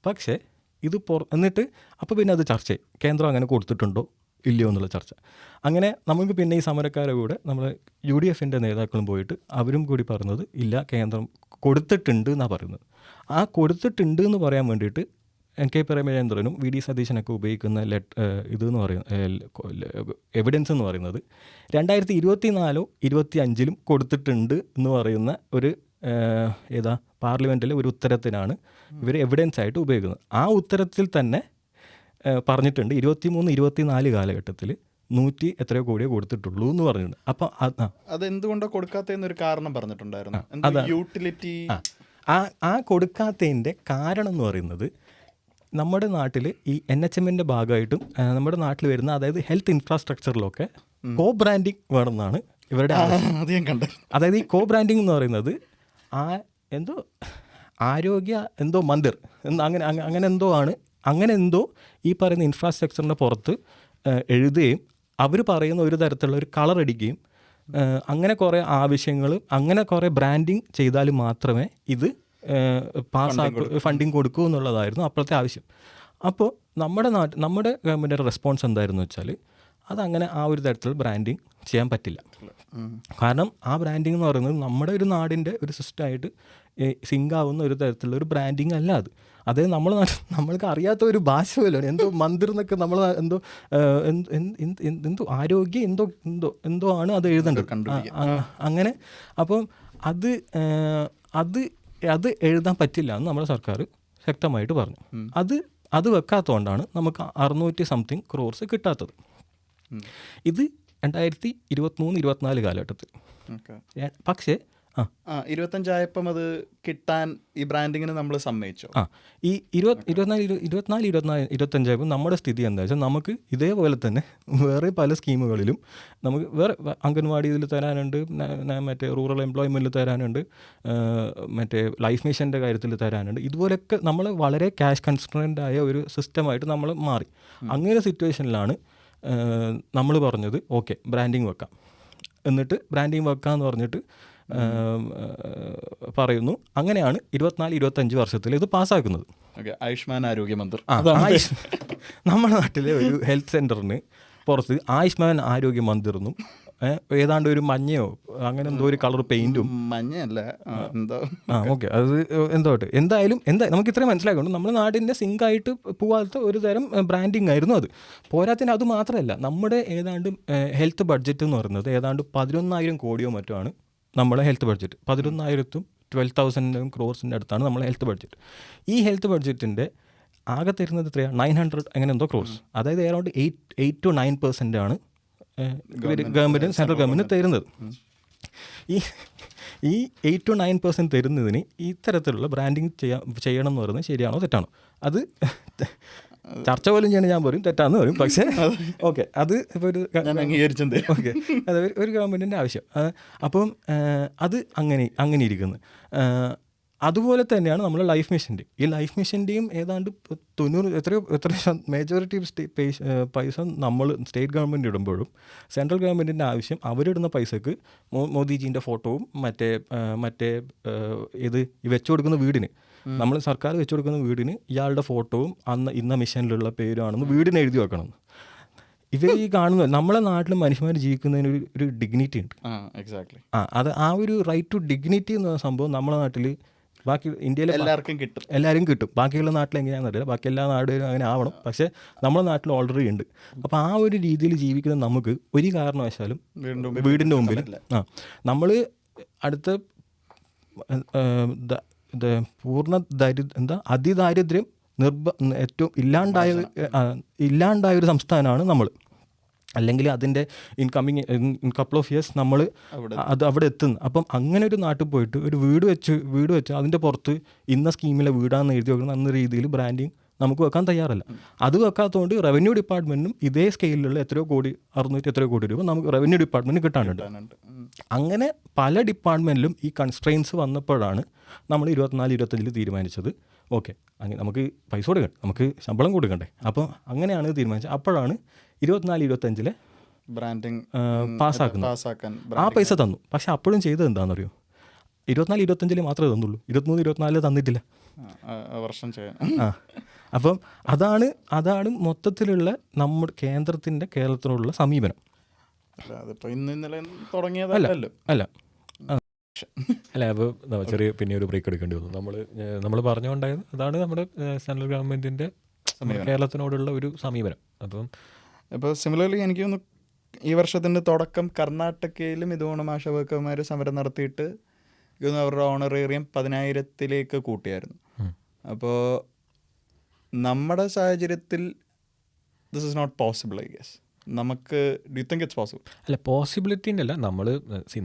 പക്ഷേ ഇത് എന്നിട്ട് അപ്പോൾ പിന്നെ അത് ചർച്ചയായി, കേന്ദ്രം അങ്ങനെ കൊടുത്തിട്ടുണ്ടോ ഇല്ലയോ എന്നുള്ള ചർച്ച. അങ്ങനെ നമുക്ക് പിന്നെ ഈ സമരക്കാരെ കൂടെ നമ്മൾ UDF-ൻ്റെ നേതാക്കളും പോയിട്ട് അവരും കൂടി പറഞ്ഞത് ഇല്ല, കേന്ദ്രം കൊടുത്തിട്ടുണ്ട് എന്നാണ് പറയുന്നത്. ആ കൊടുത്തിട്ടുണ്ട് എന്ന് പറയാൻ വേണ്ടിയിട്ട് NK പ്രേമചന്ദ്രനും VD സതീശനൊക്കെ ഉപയോഗിക്കുന്ന ഇതെന്ന് പറയുന്നത് എവിഡൻസ് എന്ന് പറയുന്നത് 2024 25 കൊടുത്തിട്ടുണ്ട് എന്ന് പറയുന്ന ഒരു പാർലമെൻറ്റിലെ ഒരു ഉത്തരത്തിനാണ് ഇവർ എവിഡൻസ് ആയിട്ട് ഉപയോഗിക്കുന്നത്. ആ ഉത്തരത്തിൽ തന്നെ പറഞ്ഞിട്ടുണ്ട് 23-24 കാലഘട്ടത്തിൽ 100 എത്രയോ കോടിയോ കൊടുത്തിട്ടുള്ളൂ എന്ന് പറഞ്ഞിട്ടുണ്ട്. അപ്പം അതെന്തുകൊണ്ടോ കൊടുക്കാത്തതെന്നൊരു കാരണം പറഞ്ഞിട്ടുണ്ടായിരുന്നു. യൂട്ടിലിറ്റി ആ കൊടുക്കാത്തതിൻ്റെ കാരണം എന്ന് പറയുന്നത് നമ്മുടെ നാട്ടിൽ ഈ NHM-ൻ്റെ ഭാഗമായിട്ടും നമ്മുടെ നാട്ടിൽ വരുന്ന അതായത് ഹെൽത്ത് ഇൻഫ്രാസ്ട്രക്ചറിലൊക്കെ കോ ബ്രാൻഡിങ് വേണമെന്നാണ് ഇവരുടെ അതായത് ഈ കോ ബ്രാൻഡിങ് എന്ന് പറയുന്നത് ആരോഗ്യ മന്ദിർ അങ്ങനെ എന്തോ ഈ പറയുന്ന ഇൻഫ്രാസ്ട്രക്ചറിൻ്റെ പുറത്ത് എഴുതുകയും അവർ പറയുന്ന ഒരു തരത്തിലുള്ള ഒരു കളർ അടിക്കുകയും അങ്ങനെ കുറേ ആവശ്യങ്ങൾ അങ്ങനെ കുറേ ബ്രാൻഡിങ് ചെയ്താൽ മാത്രമേ ഇത് ഫണ്ടിങ് കൊടുക്കൂ എന്നുള്ളതായിരുന്നു അപ്പോഴത്തെ ആവശ്യം. അപ്പോൾ നമ്മുടെ ഗവൺമെൻറ്റിൻ്റെ റെസ്പോൺസ് എന്തായിരുന്നു വെച്ചാൽ അതങ്ങനെ ആ ഒരു തരത്തിലുള്ള ബ്രാൻഡിങ് ചെയ്യാൻ പറ്റില്ല. കാരണം ആ ബ്രാൻഡിങ് എന്ന് പറയുന്നത് നമ്മുടെ ഒരു നാടിൻ്റെ ഒരു സിസ്റ്റമായിട്ട് സിങ്കാവുന്ന ഒരു തരത്തിലുള്ള ഒരു ബ്രാൻഡിങ് അല്ല അത്. അതായത് നമ്മൾക്ക് അറിയാത്ത ഒരു ഭാഷ പോലെയാണ് എന്തോ മന്ദിർ എന്നൊക്കെ നമ്മൾ എന്തോ ആരോഗ്യം എന്തോ ആണ് അത് എഴുതേണ്ടത് അങ്ങനെ. അപ്പം അത് എഴുതാൻ പറ്റില്ല എന്ന് നമ്മുടെ സർക്കാർ ശക്തമായിട്ട് പറഞ്ഞു. അത് വെക്കാത്തതുകൊണ്ടാണ് നമുക്ക് 600 crores കിട്ടാത്തത്. ഇത് 2023-24 കാലഘട്ടത്തിൽ. പക്ഷേ 25 ആയപ്പം അത് കിട്ടാൻ ഈ ബ്രാൻഡിങ്ങിന് നമ്മൾ സമ്മതിച്ചോ? ഈ 24-25 ആയപ്പോൾ നമ്മുടെ സ്ഥിതി എന്താ വെച്ചാൽ നമുക്ക് ഇതേപോലെ തന്നെ വേറെ പല സ്കീമുകളിലും നമുക്ക് വേറെ അംഗൻവാടിയിൽ തരാനുണ്ട്, മറ്റേ റൂറൽ എംപ്ലോയ്മെൻറ്റിൽ തരാനുണ്ട്, മറ്റേ ലൈഫ് മിഷൻ്റെ കാര്യത്തിൽ തരാനുണ്ട്. ഇതുപോലെയൊക്കെ നമ്മൾ വളരെ ക്യാഷ് കൺസ്ട്രെയിൻഡ് ആയ ഒരു സിസ്റ്റമായിട്ട് നമ്മൾ മാറി. അങ്ങനെ സിറ്റുവേഷനിലാണ് നമ്മൾ പറഞ്ഞത് ഓക്കെ ബ്രാൻഡിങ് വെക്കാം. എന്നിട്ട് ബ്രാൻഡിങ് വെക്കാമെന്ന് പറഞ്ഞിട്ട് പറയുന്നു. അങ്ങനെയാണ് 24-25 വർഷത്തിൽ ഇത് പാസ്സാക്കുന്നത്. ആയുഷ്മാൻ ആരോഗ്യ മന്ദിർ. നമ്മുടെ നാട്ടിലെ ഒരു ഹെൽത്ത് സെൻ്ററിന് പുറത്ത് ആയുഷ്മാൻ ആരോഗ്യ മന്ദിർ എന്നും ഏതാണ്ട് ഒരു മഞ്ഞയോ അങ്ങനെ എന്തോ ഒരു കളർ പെയിൻറ്റും മഞ്ഞയല്ല എന്തോ ഓക്കെ അത് എന്തായാലും നമുക്ക് ഇത്രയും മനസ്സിലാക്കണം. നമ്മുടെ നാടിൻ്റെ സിങ്കായിട്ട് പോകാത്ത ഒരു തരം ബ്രാൻഡിങ് ആയിരുന്നു അത്. പോരാത്തിന് അത് മാത്രമല്ല, നമ്മുടെ ഏതാണ്ട് ഹെൽത്ത് ബഡ്ജറ്റ് എന്ന് പറയുന്നത് ഏതാണ്ട് 11,000 കോടിയോ മറ്റോ ആണ് നമ്മളെ ഹെൽത്ത് ബഡ്ജറ്റ്. 11,000-12,000 crores അടുത്താണ് നമ്മളെ ഹെൽത്ത് ബഡ്ജറ്റ്. ഈ ഹെൽത്ത് ബഡ്ജറ്റിൻ്റെ ആകെ തരുന്നത് എത്രയാണ്? 900 അങ്ങനെ എന്തോ ക്രോർസ്. അതായത് അറൗണ്ട് 8-9% ആണ് ഗവൺമെൻറ് സെൻട്രൽ ഗവൺമെൻറ് തരുന്നത്. ഈ 8-9% തരുന്നതിന് ഇത്തരത്തിലുള്ള ബ്രാൻഡിങ് ചെയ്യണം എന്ന് പറയുന്നത് ശരിയാണോ തെറ്റാണോ? അത് ചർച്ച പോലും ചെയ്യണം, ഞാൻ പറയും തെറ്റാന്ന് പറയും. പക്ഷേ ഓക്കെ അത് ഇപ്പോൾ ഓക്കെ അത് ഒരു ഗവൺമെൻറ്റിൻ്റെ ആവശ്യം. അപ്പം അത് അങ്ങനെ ഇരിക്കുന്നു. അതുപോലെ തന്നെയാണ് നമ്മൾ ലൈഫ് മിഷൻ്റെയും ഏതാണ്ട് 90 എത്രയോ മേജോറിറ്റി പൈസ നമ്മൾ സ്റ്റേറ്റ് ഗവൺമെൻറ് ഇടുമ്പോഴും സെൻട്രൽ ഗവൺമെൻറ്റിൻ്റെ ആവശ്യം അവരിടുന്ന പൈസക്ക് മോദിജീൻ്റെ ഫോട്ടോവും മറ്റേ ഇത് വെച്ചു കൊടുക്കുന്ന വീടിന് നമ്മൾ സർക്കാർ വെച്ചു കൊടുക്കുന്ന വീടിന് ഇയാളുടെ ഫോട്ടോവും ഇന്ന മിഷനിലുള്ള പേരുമാണെന്ന് വീടിന് എഴുതി വെക്കണം. ഇവർ ഈ കാണുന്നത് നമ്മളെ നാട്ടിൽ മനുഷ്യന്മാർ ജീവിക്കുന്നതിന് ഒരു ഡിഗ്നിറ്റി ഉണ്ട്. എക്സാക്ട്ലി. അത് ആ ഒരു റൈറ്റ് ടു ഡിഗ്നിറ്റി എന്ന സംഭവം നമ്മളെ നാട്ടിൽ ബാക്കി ഇന്ത്യയിലെ എല്ലാവരും കിട്ടും. ബാക്കിയുള്ള നാട്ടിൽ എങ്ങനെയാണെന്ന് അറിയില്ല, ബാക്കി എല്ലാ നാടുകളും അങ്ങനെ ആവണം. പക്ഷേ നമ്മുടെ നാട്ടിൽ ഓൾറെഡി ഉണ്ട്. അപ്പോൾ ആ ഒരു രീതിയിൽ ജീവിക്കുന്ന നമുക്ക് ഒരു കാരണവശാലും വീടിൻ്റെ മുമ്പിൽ നമ്മൾ അടുത്ത പൂർണ്ണ അതിദാരിദ്ര്യം ഏറ്റവും ഇല്ലാണ്ടായൊരു സംസ്ഥാനമാണ് നമ്മൾ. അല്ലെങ്കിൽ അതിൻ്റെ ഇൻ കപ്പിൾ ഓഫ് ഇയേഴ്സ് നമ്മൾ അവിടെ എത്തുന്നു. അപ്പം അങ്ങനെ ഒരു നാട്ടിൽ പോയിട്ട് ഒരു വീട് വെച്ച് അതിൻ്റെ പുറത്ത് ഇന്ന സ്കീമിലെ വീടാണെന്ന് എഴുതി വെക്കണം എന്ന രീതിയിൽ ബ്രാൻഡിങ് നമുക്ക് വെക്കാൻ തയ്യാറല്ല. അത് വെക്കാത്തതുകൊണ്ട് റവന്യൂ ഡിപ്പാർട്ട്മെൻറ്റിനും ഇതേ സ്കെയിലുള്ള 600 കോടി രൂപ നമുക്ക് റവന്യൂ ഡിപ്പാർട്ട്മെൻറ്റിന് കിട്ടാനുണ്ട്. അങ്ങനെ പല ഡിപ്പാർട്ട്മെൻറ്റിലും ഈ കൺസ്ട്രെയിൻസ് വന്നപ്പോഴാണ് നമ്മൾ 24-25 തീരുമാനിച്ചത് ഓക്കെ അങ്ങനെ നമുക്ക് പൈസ കൊടുക്കണ്ടേ, നമുക്ക് ശമ്പളം കൊടുക്കണ്ടേ. അപ്പോൾ അങ്ങനെയാണ് തീരുമാനിച്ചത്. അപ്പോഴാണ് 24-25 ബ്രാൻഡിങ് പാസ്സാക്കുന്നത്. ആ പൈസ തന്നു. പക്ഷെ അപ്പോഴും ചെയ്തത് എന്താണെന്നറിയോ? 24-25 മാത്രമേ തന്നുള്ളൂ, 23-24 തന്നിട്ടില്ല. വർഷം ചെയ്യാൻ. ആ അപ്പം അതാണ് മൊത്തത്തിലുള്ള നമ്മുടെ കേരളത്തിനുള്ള സമീപനം. അതിപ്പോൾ ഇന്നലെ തുടങ്ങിയതല്ലോ. അല്ല അപ്പോൾ ചെറിയ പിന്നെ ഒരു ബ്രേക്ക് എടുക്കേണ്ടി വന്നു. നമ്മൾ പറഞ്ഞുകൊണ്ടായത് അതാണ് നമ്മുടെ സെൻട്രൽ ഗവൺമെൻറ്റിൻ്റെ കേരളത്തിനോടുള്ള ഒരു സമീപനം. അപ്പം ഇപ്പോൾ സിമിലർലി എനിക്ക് തോന്നുന്നു ഈ വർഷത്തിൻ്റെ തുടക്കം കർണാടകയിലും ഇതുപോലെ ആശാ വർക്കർമാർ സമരം നടത്തിയിട്ട് അവരുടെ ഓണറേറിയം 10,000 കൂട്ടിയായിരുന്നു. അപ്പോൾ നമ്മുടെ സാഹചര്യത്തിൽ this is not possible, I guess. നമുക്ക് do you think it's possible? അല്ല, പോസിബിലിറ്റീൻ്റെ അല്ല,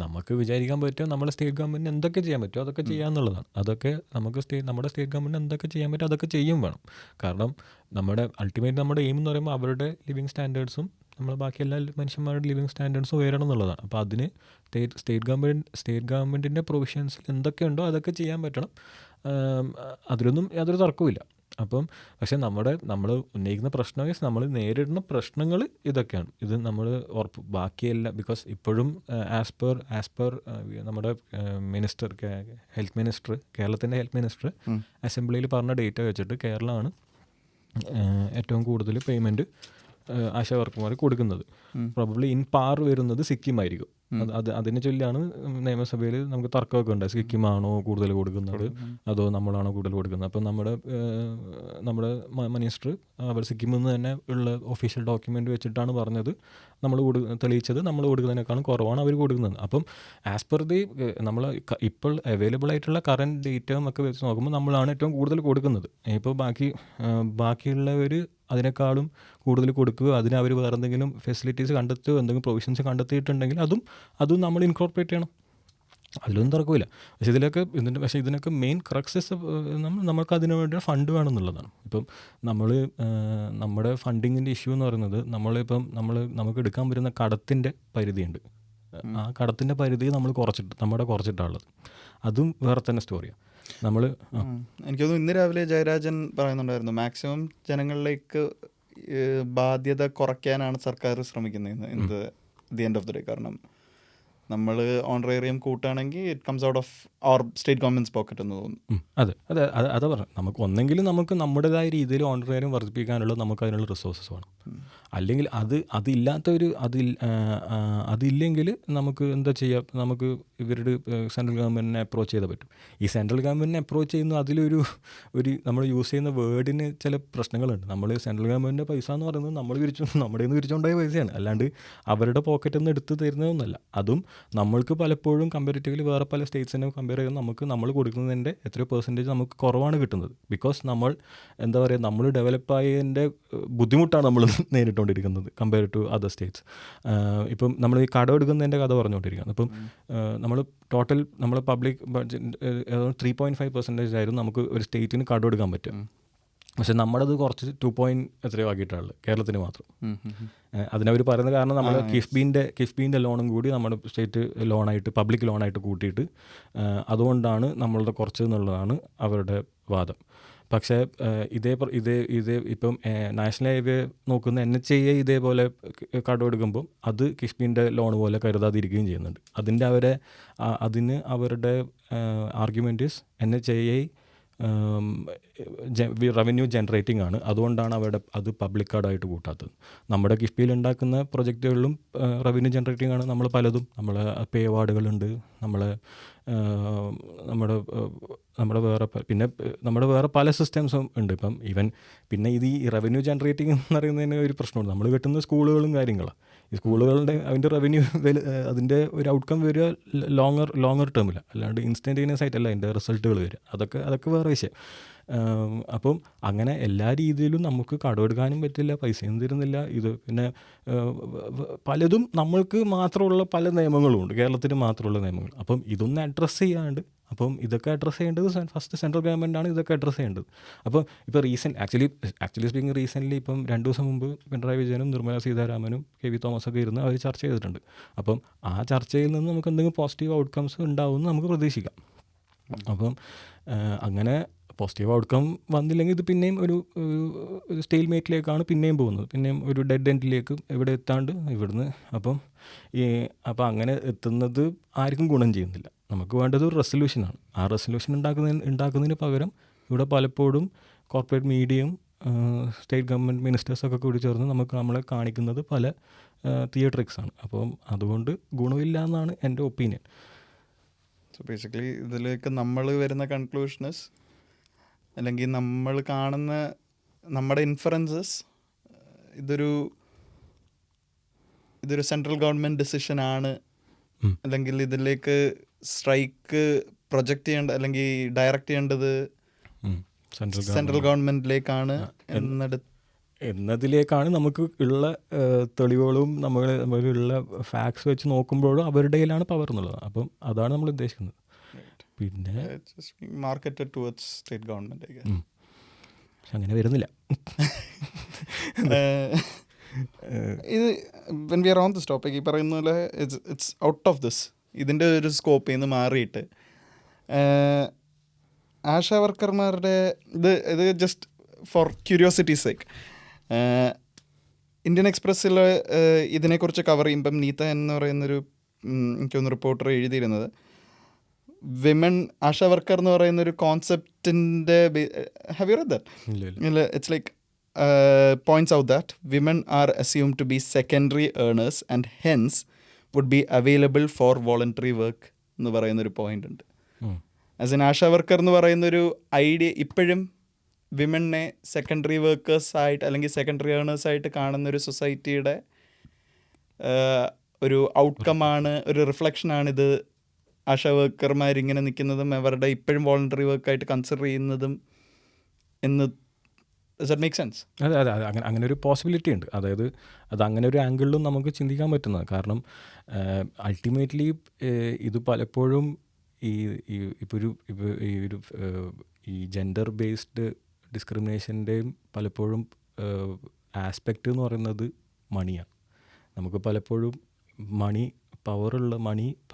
നമുക്ക് വിചാരിക്കാൻ പറ്റും നമ്മുടെ സ്റ്റേറ്റ് ഗവൺമെൻറ്റിന് എന്തൊക്കെ ചെയ്യാൻ പറ്റുമോ അതൊക്കെ ചെയ്യാന്നുള്ളതാണ്. അതൊക്കെ നമ്മുടെ സ്റ്റേറ്റ് ഗവൺമെൻറ് എന്തൊക്കെ ചെയ്യാൻ പറ്റുമോ അതൊക്കെ ചെയ്യും വേണം. കാരണം നമ്മുടെ എയിം എന്ന് പറയുമ്പോൾ അവരുടെ ലിവിങ് സ്റ്റാൻഡേർഡ്സും നമ്മൾ ബാക്കി എല്ലാ മനുഷ്യന്മാരുടെ ലിവിങ് സ്റ്റാൻഡേർഡ്സും ഉയരണം എന്നുള്ളതാണ്. അപ്പോൾ അതിന് സ്റ്റേറ്റ് ഗവൺമെൻറ്റിൻ്റെ പ്രൊവിഷൻസിൽ എന്തൊക്കെയുണ്ടോ അതൊക്കെ ചെയ്യാൻ പറ്റണം. അതിലൊന്നും യാതൊരു തർക്കവുമില്ല. അപ്പം പക്ഷേ നമ്മൾ ഉന്നയിക്കുന്ന പ്രശ്നം നമ്മൾ നേരിടുന്ന പ്രശ്നങ്ങൾ ഇതൊക്കെയാണ്. ഇത് നമ്മൾ ബാക്കിയെല്ലാം ബിക്കോസ് ഇപ്പോഴും ആസ് പെർ നമ്മുടെ മിനിസ്റ്റർ, കേരളത്തിൻ്റെ ഹെൽത്ത് മിനിസ്റ്റർ അസംബ്ലിയിൽ പറഞ്ഞ ഡേറ്റ വെച്ചിട്ട് കേരളമാണ് ഏറ്റവും കൂടുതൽ പേയ്മെൻറ്റ് ആശാ വർക്കർമാർ കൊടുക്കുന്നത്. പ്രോബബ്ലി ഇൻ പാർ വരുന്നത് സിക്കിം ആയിരിക്കും. അതിനെ ചൊല്ലിയാണ് നിയമസഭയിൽ നമുക്ക് തർക്കമൊക്കെ ഉണ്ടായി. സിക്കിമാണോ കൂടുതൽ കൊടുക്കുന്നത് അതോ നമ്മളാണോ കൂടുതൽ കൊടുക്കുന്നത്? അപ്പം നമ്മുടെ മിനിസ്റ്റർ അവർ സിക്കിമിൽ നിന്ന് തന്നെ ഉള്ള ഒഫീഷ്യൽ ഡോക്യുമെൻ്റ് വെച്ചിട്ടാണ് പറഞ്ഞത് തെളിയിച്ചത് നമ്മൾ കൊടുക്കുന്നതിനേക്കാളും കുറവാണ് അവർ കൊടുക്കുന്നത്. അപ്പം ആസ് പെർ നമ്മൾ ഇപ്പോൾ അവൈലബിൾ ആയിട്ടുള്ള കറൻറ്റ് ഡേറ്റയും ഒക്കെ വെച്ച് നോക്കുമ്പോൾ നമ്മളാണ് ഏറ്റവും കൂടുതൽ കൊടുക്കുന്നത്. ഇപ്പോൾ ബാക്കിയുള്ളവർ അതിനേക്കാളും കൂടുതൽ കൊടുക്കുക, അതിന് അവർ വേറെ എന്തെങ്കിലും ഫെസിലിറ്റീസ് കണ്ടെത്തുകയോ എന്തെങ്കിലും പ്രൊവിഷൻസ് കണ്ടെത്തിയിട്ടുണ്ടെങ്കിൽ അതും നമ്മൾ ഇൻകോർപ്പറേറ്റ് ചെയ്യണം. അതിലൊന്നും തർക്കമില്ല. പക്ഷേ ഇതിനൊക്കെ മെയിൻ ക്രക്സസ് നമുക്ക് അതിനു വേണ്ടി ഫണ്ട് വേണമെന്നുള്ളതാണ്. ഇപ്പം നമ്മുടെ ഫണ്ടിങ്ങിൻ്റെ ഇഷ്യൂ എന്ന് പറയുന്നത് നമുക്ക് എടുക്കാൻ വരുന്ന കടത്തിൻ്റെ പരിധിയുണ്ട്. ആ കടത്തിൻ്റെ പരിധി കുറച്ചിട്ടാണുള്ളത്. അതും വേറെ തന്നെ സ്റ്റോറിയാണ്. എനിക്ക് തോന്നുന്നു ഇന്ന് രാവിലെ ജയരാജൻ പറയുന്നുണ്ടായിരുന്നു മാക്സിമം ജനങ്ങളിലേക്ക് ബാധ്യത കുറയ്ക്കാനാണ് സർക്കാർ ശ്രമിക്കുന്നത് in the end of the day. കാരണം നമ്മൾ ഓണറേറിയം കൂട്ടുകയാണെങ്കിൽ it comes out of our state government's pocket എന്ന് തോന്നുന്നു. അതാ പറഞ്ഞു, ഒന്നെങ്കിലും നമുക്ക് നമ്മുടേതായ രീതിയിൽ ഓണറേറിയം വർദ്ധിപ്പിക്കാനുള്ള നമുക്ക് അതിനുള്ള റിസോഴ്സസ് വേണം. അല്ലെങ്കിൽ അതില്ലെങ്കിൽ നമുക്ക് എന്താ ചെയ്യുക? നമുക്ക് ഇവരുടെ സെൻട്രൽ ഗവൺമെൻറ്റിനെ അപ്രോച്ച് ചെയ്താൽ പറ്റും. ഈ സെൻട്രൽ ഗവൺമെൻറ്റിനെ അപ്രോച്ച് ചെയ്യുന്ന അതിലൊരു നമ്മൾ യൂസ് ചെയ്യുന്ന വേർഡിന് ചില പ്രശ്നങ്ങളുണ്ട്. നമ്മൾ സെൻട്രൽ ഗവൺമെൻറ്റിൻ്റെ പൈസ എന്ന് പറയുന്നത് നമ്മുടെ നിന്ന് വിരിച്ചുകൊണ്ടായ പൈസയാണ്, അല്ലാണ്ട് അവരുടെ പോക്കറ്റിൽ നിന്ന് എടുത്ത് തരുന്നതൊന്നുമല്ല. അതും നമ്മൾക്ക് പലപ്പോഴും കമ്പാരിറ്റീവ്ലി വേറെ പല സ്റ്റേറ്റ്സിനെ കമ്പയർ ചെയ്യുമ്പോൾ നമ്മൾ കൊടുക്കുന്നതിൻ്റെ എത്രയോ പെർസെൻറ്റേജ് നമുക്ക് കുറവാണ് കിട്ടുന്നത്. ബിക്കോസ് നമ്മൾ ഡെവലപ്പ് ആയതിൻ്റെ ബുദ്ധിമുട്ടാണ് നമ്മൾ നേരിട്ടുകൊണ്ടിരിക്കുന്നത് കമ്പയർ ടു അതർ സ്റ്റേറ്റ്സ്. ഇപ്പം നമ്മൾ ഈ കടം എടുക്കുന്നതിൻ്റെ കഥ പറഞ്ഞുകൊണ്ടിരിക്കുകയാണ്. ഇപ്പം നമ്മൾ പബ്ലിക് ബഡ്ജറ്റ് 3.5% ആയിരുന്നു നമുക്ക് ഒരു സ്റ്റേറ്റിന് കടം എടുക്കാൻ പറ്റും. പക്ഷെ നമ്മളത് കുറച്ച് 2 എത്രയോ ആക്കിയിട്ടുള്ളത് കേരളത്തിന് മാത്രം. അതിനവർ പറയുന്ന കാരണം നമ്മൾ കിഫ്ബീൻ്റെ ലോണും കൂടി നമ്മുടെ സ്റ്റേറ്റ് ലോണായിട്ട് പബ്ലിക് ലോണായിട്ട് കൂട്ടിയിട്ട് അതുകൊണ്ടാണ് നമ്മളുടെ കുറച്ച് എന്നുള്ളതാണ് അവരുടെ വാദം. പക്ഷേ ഇതേ ഇപ്പം നാഷണൽ ഹൈവേ നോക്കുന്ന NHAI ഇതേപോലെ കടം എടുക്കുമ്പോൾ അത് കിഫ്ബീൻ്റെ ലോൺ പോലെ കരുതാതിരിക്കുകയും ചെയ്യുന്നുണ്ട്. അതിന് അവരുടെ argument is NHAI revenue generating ആണ്, അതുകൊണ്ടാണ് അത് പബ്ലിക് കാർഡായിട്ട് കൂട്ടാത്തത്. നമ്മുടെ കിഫ്ബിയിൽ ഉണ്ടാക്കുന്ന പ്രൊജക്റ്റുകളിലും റവന്യൂ ജനറേറ്റിംഗ് ആണ്. പലതും പേ അവാർഡുകളുണ്ട്, നമ്മുടെ വേറെ പല സിസ്റ്റംസും ഉണ്ട്. ഇപ്പം പിന്നെ ഈ റവന്യൂ ജനറേറ്റിംഗ് എന്ന് പറയുന്നതിന് ഒരു പ്രശ്നമുണ്ട്. നമ്മൾ കെട്ടുന്ന സ്കൂളുകളും കാര്യങ്ങളാണ്. ഈ സ്കൂളുകളുടെ അതിൻ്റെ റവന്യൂ അതിൻ്റെ ഒരു ഔട്ട്കം വരിക ലോങ്ങർ ടേമിലാണ്, അല്ലാണ്ട് ഇൻസ്റ്റൻറ്റേനിയസ് ആയിട്ടല്ല അതിൻ്റെ റിസൾട്ടുകൾ വരിക. അതൊക്കെ വേറെ വിഷയം. അപ്പം അങ്ങനെ എല്ലാ രീതിയിലും നമുക്ക് കടമെടുക്കാനും പറ്റില്ല, പൈസയും തരുന്നില്ല. പിന്നെ പലതും നമ്മൾക്ക് മാത്രമുള്ള പല നിയമങ്ങളും ഉണ്ട്, കേരളത്തിന് മാത്രമുള്ള നിയമങ്ങൾ. അപ്പം ഇതൊന്നും അഡ്രസ്സ് ചെയ്യാണ്ട് ഇതൊക്കെ അഡ്രസ്സ് ചെയ്യേണ്ടത് ഫസ്റ്റ് സെൻട്രൽ ഗവൺമെൻറ്റാണ് ഇതൊക്കെ അഡ്രസ്സ് ചെയ്യേണ്ടത്. അപ്പോൾ ഇപ്പോൾ ആക്ച്വലി സ്പീക്കിംഗ് റീസെൻ്റ്ലി ഇപ്പം 2 ദിവസം മുമ്പ് പിണറായി വിജയനും നിർമ്മല സീതാരാമനും KV തോമസൊക്കെ ഇരുന്ന് അവർ ചർച്ച ചെയ്തിട്ടുണ്ട്. അപ്പം ആ ചർച്ചയിൽ നിന്ന് നമുക്ക് എന്തെങ്കിലും പോസിറ്റീവ് ഔട്ട്കംസ് ഉണ്ടാവുമെന്ന് നമുക്ക് പ്രതീക്ഷിക്കാം. അപ്പം അങ്ങനെ പോസിറ്റീവ് ഔട്ട്കം വന്നില്ലെങ്കിൽ ഇത് പിന്നെയും ഒരു സ്റ്റെയിൽമേറ്റിലേക്കാണ് പിന്നെയും പോകുന്നത്, പിന്നെയും ഒരു ഡെഡ് എൻഡിലേക്ക് എവിടെ എത്താണ്ട് ഇവിടുന്ന്. അപ്പം അങ്ങനെ എത്തുന്നത് ആർക്കും ഗുണം ചെയ്യുന്നില്ല. നമുക്ക് വേണ്ടത് ഒരു റെസൊല്യൂഷനാണ്. ആ റെസൊല്യൂഷൻ ഉണ്ടാക്കുന്നതിന് പകരം ഇവിടെ പലപ്പോഴും കോർപ്പറേറ്റ് മീഡിയയും സ്റ്റേറ്റ് ഗവൺമെൻറ് മിനിസ്റ്റേഴ്സൊക്കെ കൂടി ചേർന്ന് നമ്മളെ കാണിക്കുന്നത് പല തിയേറ്ററിക്സാണ്. അപ്പം അതുകൊണ്ട് ഗുണമില്ല എന്നാണ് എൻ്റെ ഒപ്പീനിയൻ. സോ ബേസിക്കലി ഇതിലേക്ക് നമ്മൾ വരുന്ന കൺക്ലൂഷൻസ് അല്ലെങ്കിൽ നമ്മൾ കാണുന്ന നമ്മുടെ ഇൻഫറൻസസ് ഇതൊരു സെൻട്രൽ ഗവൺമെൻറ് ഡിസിഷനാണ്, അല്ലെങ്കിൽ ഇതിലേക്ക് സ്ട്രൈക്ക് പ്രൊജക്റ്റ് ചെയ്യേണ്ട അല്ലെങ്കിൽ ഡയറക്റ്റ് ചെയ്യേണ്ടത് സെൻട്രൽ ഗവൺമെൻറ്റിലേക്കാണ് എന്നതിലേക്കാണ് നമുക്ക് ഉള്ള തെളിവുകളും നമ്മളുള്ള ഫാക്ട്സ് വെച്ച് നോക്കുമ്പോഴും അവരുടെ കയ്യിലാണ് പവർ എന്നുള്ളത്. അപ്പം അതാണ് നമ്മൾ ഉദ്ദേശിക്കുന്നത്. പിന്നെ മാർക്കറ്റഡ് ടുവേർഡ്സ് സ്റ്റേറ്റ് ഗവൺമെൻറ്. പക്ഷെ അങ്ങനെ വരുന്നില്ല. ഇത് when we R on this topic, ഈ പറയുന്ന പോലെ ഇറ്റ്സ് ഔട്ട് ഓഫ് ദിസ്, ഇതിൻ്റെ ഒരു സ്കോപ്പിൽ നിന്ന് മാറിയിട്ട് ആശാ വർക്കർമാരുടെ ഇത് just for curiosity sake, Indian എക്സ്പ്രസ്സിൽ ഇതിനെക്കുറിച്ച് കവർ ചെയ്യുമ്പം നീത എന്ന് പറയുന്നൊരു എനിക്കൊന്ന് റിപ്പോർട്ടർ എഴുതിയിരുന്നത്, വിമൻ ആശാ വർക്കർ എന്ന് പറയുന്നൊരു കോൺസെപ്റ്റിൻ്റെ ഹാവ് യു റെഡ് ദാറ്റ്? ഇല്ല, it's like points out that women are assumed to be secondary earners and hence would be available for voluntary work എന്ന് പറയുന്നൊരു പോയിന്റ് ഉണ്ട്. ആസ് എൻ ആശാ വർക്കർ എന്ന് പറയുന്നൊരു idea ഇപ്പോഴും വിമനെ secondary workers ആയിട്ട് അല്ലെങ്കിൽ secondary ഏർണേഴ്സ് ആയിട്ട് കാണുന്നൊരു സൊസൈറ്റിയുടെ ഒരു ഔട്ട്കമാണ്, ഒരു റിഫ്ലക്ഷനാണിത്. ആശാ വർക്കർമാരിങ്ങനെ നിൽക്കുന്നതും അവരുടെ ഇപ്പോഴും വോളണ്ടറി വർക്കായിട്ട് കൺസിഡർ ചെയ്യുന്നതും എന്ന്. Does that make sense? അതെ, അങ്ങനെ ഒരു പോസിബിലിറ്റി ഉണ്ട്. അതായത് അത് അങ്ങനെ ഒരു ആംഗിളിലും നമുക്ക് ചിന്തിക്കാൻ പറ്റുന്നത്. കാരണം അൾട്ടിമേറ്റ്ലി ഇത് പലപ്പോഴും ഈ ജെൻഡർ ബേസ്ഡ് ഡിസ്ക്രിമിനേഷൻ്റെയും പലപ്പോഴും ആസ്പെക്റ്റ് എന്ന് പറയുന്നത് മണിയാണ്. നമുക്ക് പലപ്പോഴും മണി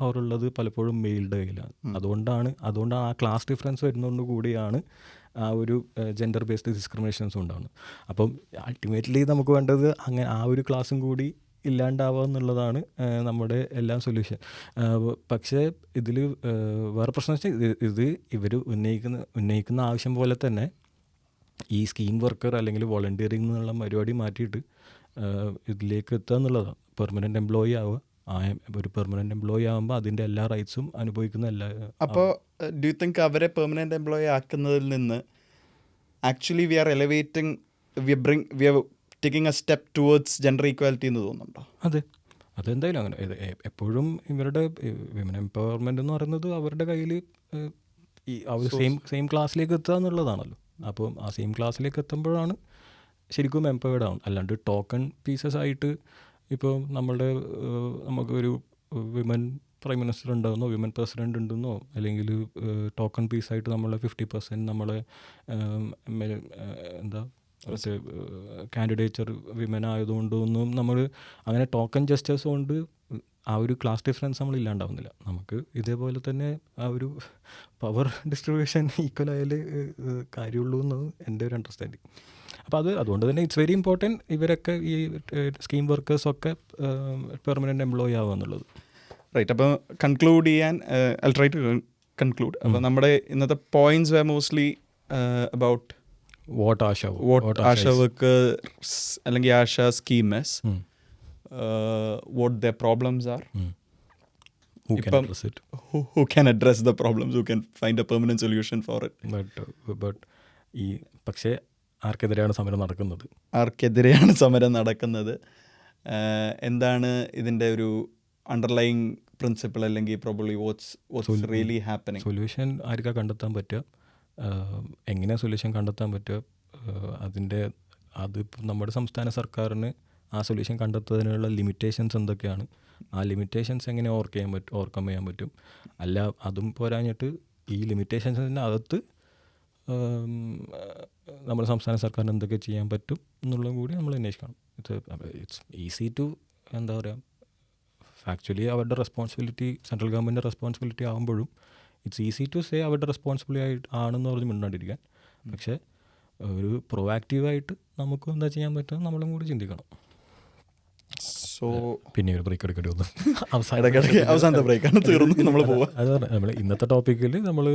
പവറുള്ളത് പലപ്പോഴും മെയിൽഡ് കയ്യിലാണ്. അതുകൊണ്ടാണ് ആ ക്ലാസ് ഡിഫറൻസ് വരുന്നതുകൊണ്ട് കൂടിയാണ് ആ ഒരു ജെൻഡർ ബേസ്ഡ് ഡിസ്ക്രിമിനേഷൻസ് ഉണ്ടാകുന്നത്. അപ്പം അൾട്ടിമേറ്റ്ലി നമുക്ക് വേണ്ടത് അങ്ങനെ ആ ഒരു ക്ലാസ്സും കൂടി ഇല്ലാണ്ടാവുക എന്നുള്ളതാണ് നമ്മുടെ എല്ലാ സൊല്യൂഷൻ. പക്ഷേ ഇതിൽ വേറെ പ്രശ്നം വെച്ചാൽ ഇത് ഇവർ ഉന്നയിക്കുന്ന ആവശ്യം പോലെ തന്നെ ഈ സ്കീം വർക്കർ അല്ലെങ്കിൽ വോളണ്ടിയറിംഗ് എന്നുള്ള പരിപാടി മാറ്റിയിട്ട് ഇതിലേക്ക് എത്തുക എന്നുള്ളതാണ്. പെർമനൻറ്റ് എംപ്ലോയി ആവുക. ഒരു പെർമനൻറ്റ് എംപ്ലോയി ആകുമ്പോൾ അതിൻ്റെ എല്ലാ റൈറ്റ്സും അനുഭവിക്കുന്ന എല്ലാ. അപ്പോൾ ഡു യു തിങ്ക് അവരെ പെർമനൻറ്റ് എംപ്ലോയി ആക്കുന്നതിൽ നിന്ന് actually we are elevating, we are taking a step towards gender equality എന്ന് തോന്നുന്നുണ്ടോ? അതെന്തായാലും അങ്ങനെ. എപ്പോഴും ഇവരുടെ വിമൻ എംപവർമെൻ്റ് എന്ന് പറയുന്നത് അവരുടെ കയ്യിൽ ഈ ആ ഒരു സെയിം ക്ലാസ്സിലേക്ക് എത്തുക എന്നുള്ളതാണല്ലോ. അപ്പം ആ സെയിം ക്ലാസ്സിലേക്ക് എത്തുമ്പോഴാണ് ശരിക്കും എംപവേർഡ് ആവും. അല്ലാണ്ട് ടോക്കൺ പീസസ് ആയിട്ട് ഇപ്പോൾ നമുക്കൊരു വിമൻ പ്രൈം മിനിസ്റ്റർ ഉണ്ടെന്നോ വിമൻ പ്രസിഡൻ്റ് ഉണ്ടെന്നോ അല്ലെങ്കിൽ ടോക്കൺ പീസായിട്ട് നമ്മളെ 50% നമ്മളെ കാൻഡിഡേച്ചർ വിമൻ ആയതുകൊണ്ടൊന്നും നമ്മൾ അങ്ങനെ ടോക്കൺ ജസ്റ്റേഴ്സ് കൊണ്ട് ആ ഒരു ക്ലാസ് ഡിഫറൻസ് നമ്മൾ ഇല്ലാണ്ടാവുന്നില്ല. നമുക്ക് ഇതേപോലെ തന്നെ ആ ഒരു പവർ ഡിസ്ട്രിബ്യൂഷൻ ഈക്വൽ ആയാലേ കാര്യമുള്ളൂ എന്നാണ് എൻ്റെ ഒരു അണ്ടർസ്റ്റാൻഡിങ്. അപ്പോൾ അതുകൊണ്ട് തന്നെ ഇറ്റ്സ് വെരി ഇമ്പോർട്ടൻറ്റ് ഇവരൊക്കെ ഈ സ്കീം വർക്കേഴ്സൊക്കെ പെർമനൻറ്റ് എംപ്ലോയി ആവുക എന്നുള്ളത്. റൈറ്റ്. അപ്പോൾ കൺക്ലൂഡ് ചെയ്യാൻ ഐ ട്രൈ ടു കൺക്ലൂഡ്. അപ്പോൾ നമ്മുടെ ഇന്നത്തെ points way mostly about what ASHA workers അല്ലെങ്കിൽ ASHA schemers, what their problems are, who can address it, who can address the problems, who can find a permanent solution for it. But പക്ഷേ ആർക്കെതിരെയാണ് സമരം നടക്കുന്നത്? എന്താണ് ഇതിൻ്റെ ഒരു അണ്ടർലൈങ് പ്രിൻസിപ്പിൾ അല്ലെങ്കിൽ probably what's really happening? Solution ആർക്കാ കണ്ടെത്താൻ പറ്റുക? എങ്ങനെയാണ് സൊല്യൂഷൻ കണ്ടെത്താൻ പറ്റുക? അത് നമ്മുടെ സംസ്ഥാന സർക്കാരിന് ആ സൊല്യൂഷൻ കണ്ടെത്തുന്നതിനുള്ള ലിമിറ്റേഷൻസ് എന്തൊക്കെയാണ്? ആ ലിമിറ്റേഷൻസ് എങ്ങനെ ഓവർകം ചെയ്യാൻ പറ്റും? അല്ല അതും പോരാഞ്ഞിട്ട് ഈ ലിമിറ്റേഷൻസിൻ്റെ അകത്ത് നമ്മുടെ സംസ്ഥാന സർക്കാരിന് എന്തൊക്കെ ചെയ്യാൻ പറ്റും എന്നുള്ളതും കൂടി നമ്മൾ അന്വേഷിക്കണം. ഇറ്റ്സ് ഈസി ടു എന്താ പറയുക, ആക്ച്വലി അവരുടെ റെസ്പോൺസിബിലിറ്റി സെൻട്രൽ ഗവൺമെൻറ്റിൻ്റെ റെസ്പോൺസിബിലിറ്റി ആകുമ്പോഴും ഇറ്റ്സ് ഈസി ടു സേ അവരുടെ റെസ്പോൺസിബിലിറ്റി ആണെന്ന് പറഞ്ഞ് മിണ്ടാണ്ടിരിക്കാൻ. പക്ഷേ ഒരു പ്രൊആക്റ്റീവായിട്ട് നമുക്കും എന്താ ചെയ്യാൻ പറ്റുമെന്ന് നമ്മളും കൂടി ചിന്തിക്കണം. സോ പിന്നെ ഒരു ബ്രേക്ക് എടുക്കേണ്ടി വന്നു. ഇടയ്ക്കിടയ്ക്ക് അവസാനത്തെ ബ്രേക്കാണ്, തീർന്നു, നമ്മൾ പോവാം. അത് പറഞ്ഞാൽ നമ്മൾ ഇന്നത്തെ ടോപ്പിക്കിൽ നമ്മൾ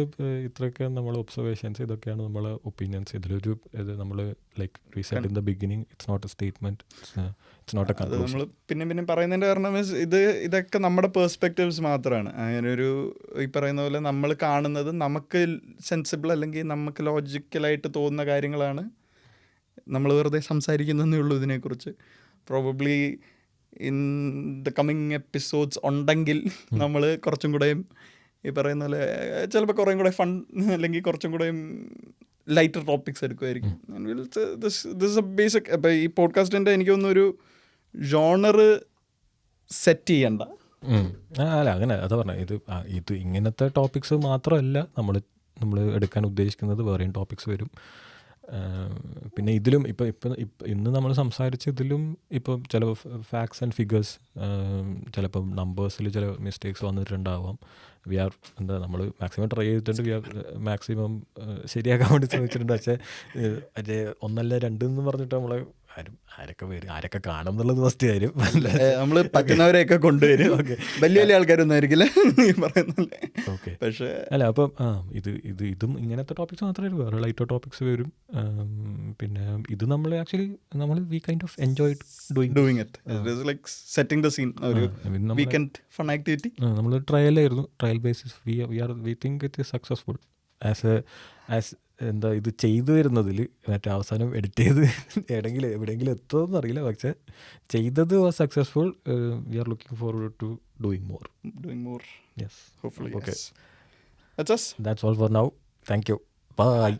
ഇത്രയൊക്കെ നമ്മൾ ഒബ്സർവേഷൻസ്, ഇതൊക്കെയാണ് നമ്മളെ ഒപ്പീനിയൻസ്. ഇതിലൊരു ഇത് നമ്മൾ like we said in the beginning, it's not a statement, it's not a അത് കൺക്ലൂഷൻ. നമ്മൾ പിന്നെ പറയുന്നതിൻ്റെ കാരണം ഇതൊക്കെ നമ്മുടെ പേഴ്സ്പെക്റ്റീവ്സ് മാത്രമാണ്. അങ്ങനൊരു ഈ പറയുന്ന പോലെ നമ്മൾ കാണുന്നത് നമുക്ക് സെൻസിബിൾ അല്ലെങ്കിൽ നമുക്ക് ലോജിക്കലായിട്ട് തോന്നുന്ന കാര്യങ്ങളാണ് നമ്മൾ വെറുതെ സംസാരിക്കുന്നതേ ഉള്ളൂ ഇതിനെക്കുറിച്ച്. Probably in the coming episodes ഉണ്ടെങ്കിൽ നമ്മൾ കുറച്ചും കൂടെയും ഈ പറയുന്ന പോലെ ചിലപ്പോൾ കുറേയും കൂടെ ഫൺ അല്ലെങ്കിൽ കുറച്ചും കൂടെയും ലൈറ്റർ ടോപ്പിക്സ് എടുക്കുമായിരിക്കും. This a basic. ഇപ്പോൾ ഈ പോഡ്കാസ്റ്റിൻ്റെ എനിക്ക് തോന്നുന്നൊരു ജോണറ് സെറ്റ് ചെയ്യണ്ട. അല്ല അങ്ങനെ അതാ പറഞ്ഞത്, ഇത് ഇങ്ങനത്തെ ടോപ്പിക്സ് മാത്രമല്ല നമ്മൾ എടുക്കാൻ ഉദ്ദേശിക്കുന്നത്, വേറെയും ടോപ്പിക്സ് വരും. പിന്നെ ഇതിലും ഇപ്പം ഇന്ന് നമ്മൾ സംസാരിച്ച ഇതിലും ഇപ്പോൾ ചില ഫാക്ട്സ് ആൻഡ് ഫിഗേഴ്സ്, ചിലപ്പം നമ്പേഴ്സിൽ ചില മിസ്റ്റേക്സ് വന്നിട്ടുണ്ടാവാം. നമ്മൾ മാക്സിമം ട്രൈ ചെയ്തിട്ടുണ്ട്, മാക്സിമം ശരിയാക്കാൻ വേണ്ടി ശ്രമിച്ചിട്ടുണ്ട്. പക്ഷേ മറ്റേ 1 അല്ല 2 എന്ന് പറഞ്ഞിട്ട് നമ്മളെ ആരൊക്കെ കാണും എന്നുള്ളത് ഫസ്റ്റ് കാര്യം. നമ്മൾ പറ്റുന്നവരെയൊക്കെ കൊണ്ടുവരും. വലിയ വലിയ ആൾക്കാരൊന്നും ആയിരിക്കില്ല പറയുന്നല്ലേ. ഓക്കെ, പക്ഷേ അല്ല അപ്പം ഇതും ഇങ്ങനത്തെ ടോപ്പിക്സ് മാത്രമേ വേറെ ലൈറ്റർ ടോപ്പിക്സ് വരും. പിന്നെ ഇത് നമ്മൾ actually we kind of enjoy doing it. It is like setting the scene, ഒരു വീക്കെൻഡ് ഫൺ ആക്ടിവിറ്റി. നമ്മൾ trial basis we think it is successful as എന്താ ഇത് ചെയ്തു വരുന്നതിൽ. മറ്റേ അവസാനം എഡിറ്റ് ചെയ്ത് എവിടെയെങ്കിലും എത്തുമെന്ന് അറിയില്ല, പക്ഷേ ചെയ്തത് was successful. We are looking forward to doing more. Yes, hopefully. Okay, That's us. that's all for now. Thank you. Bye.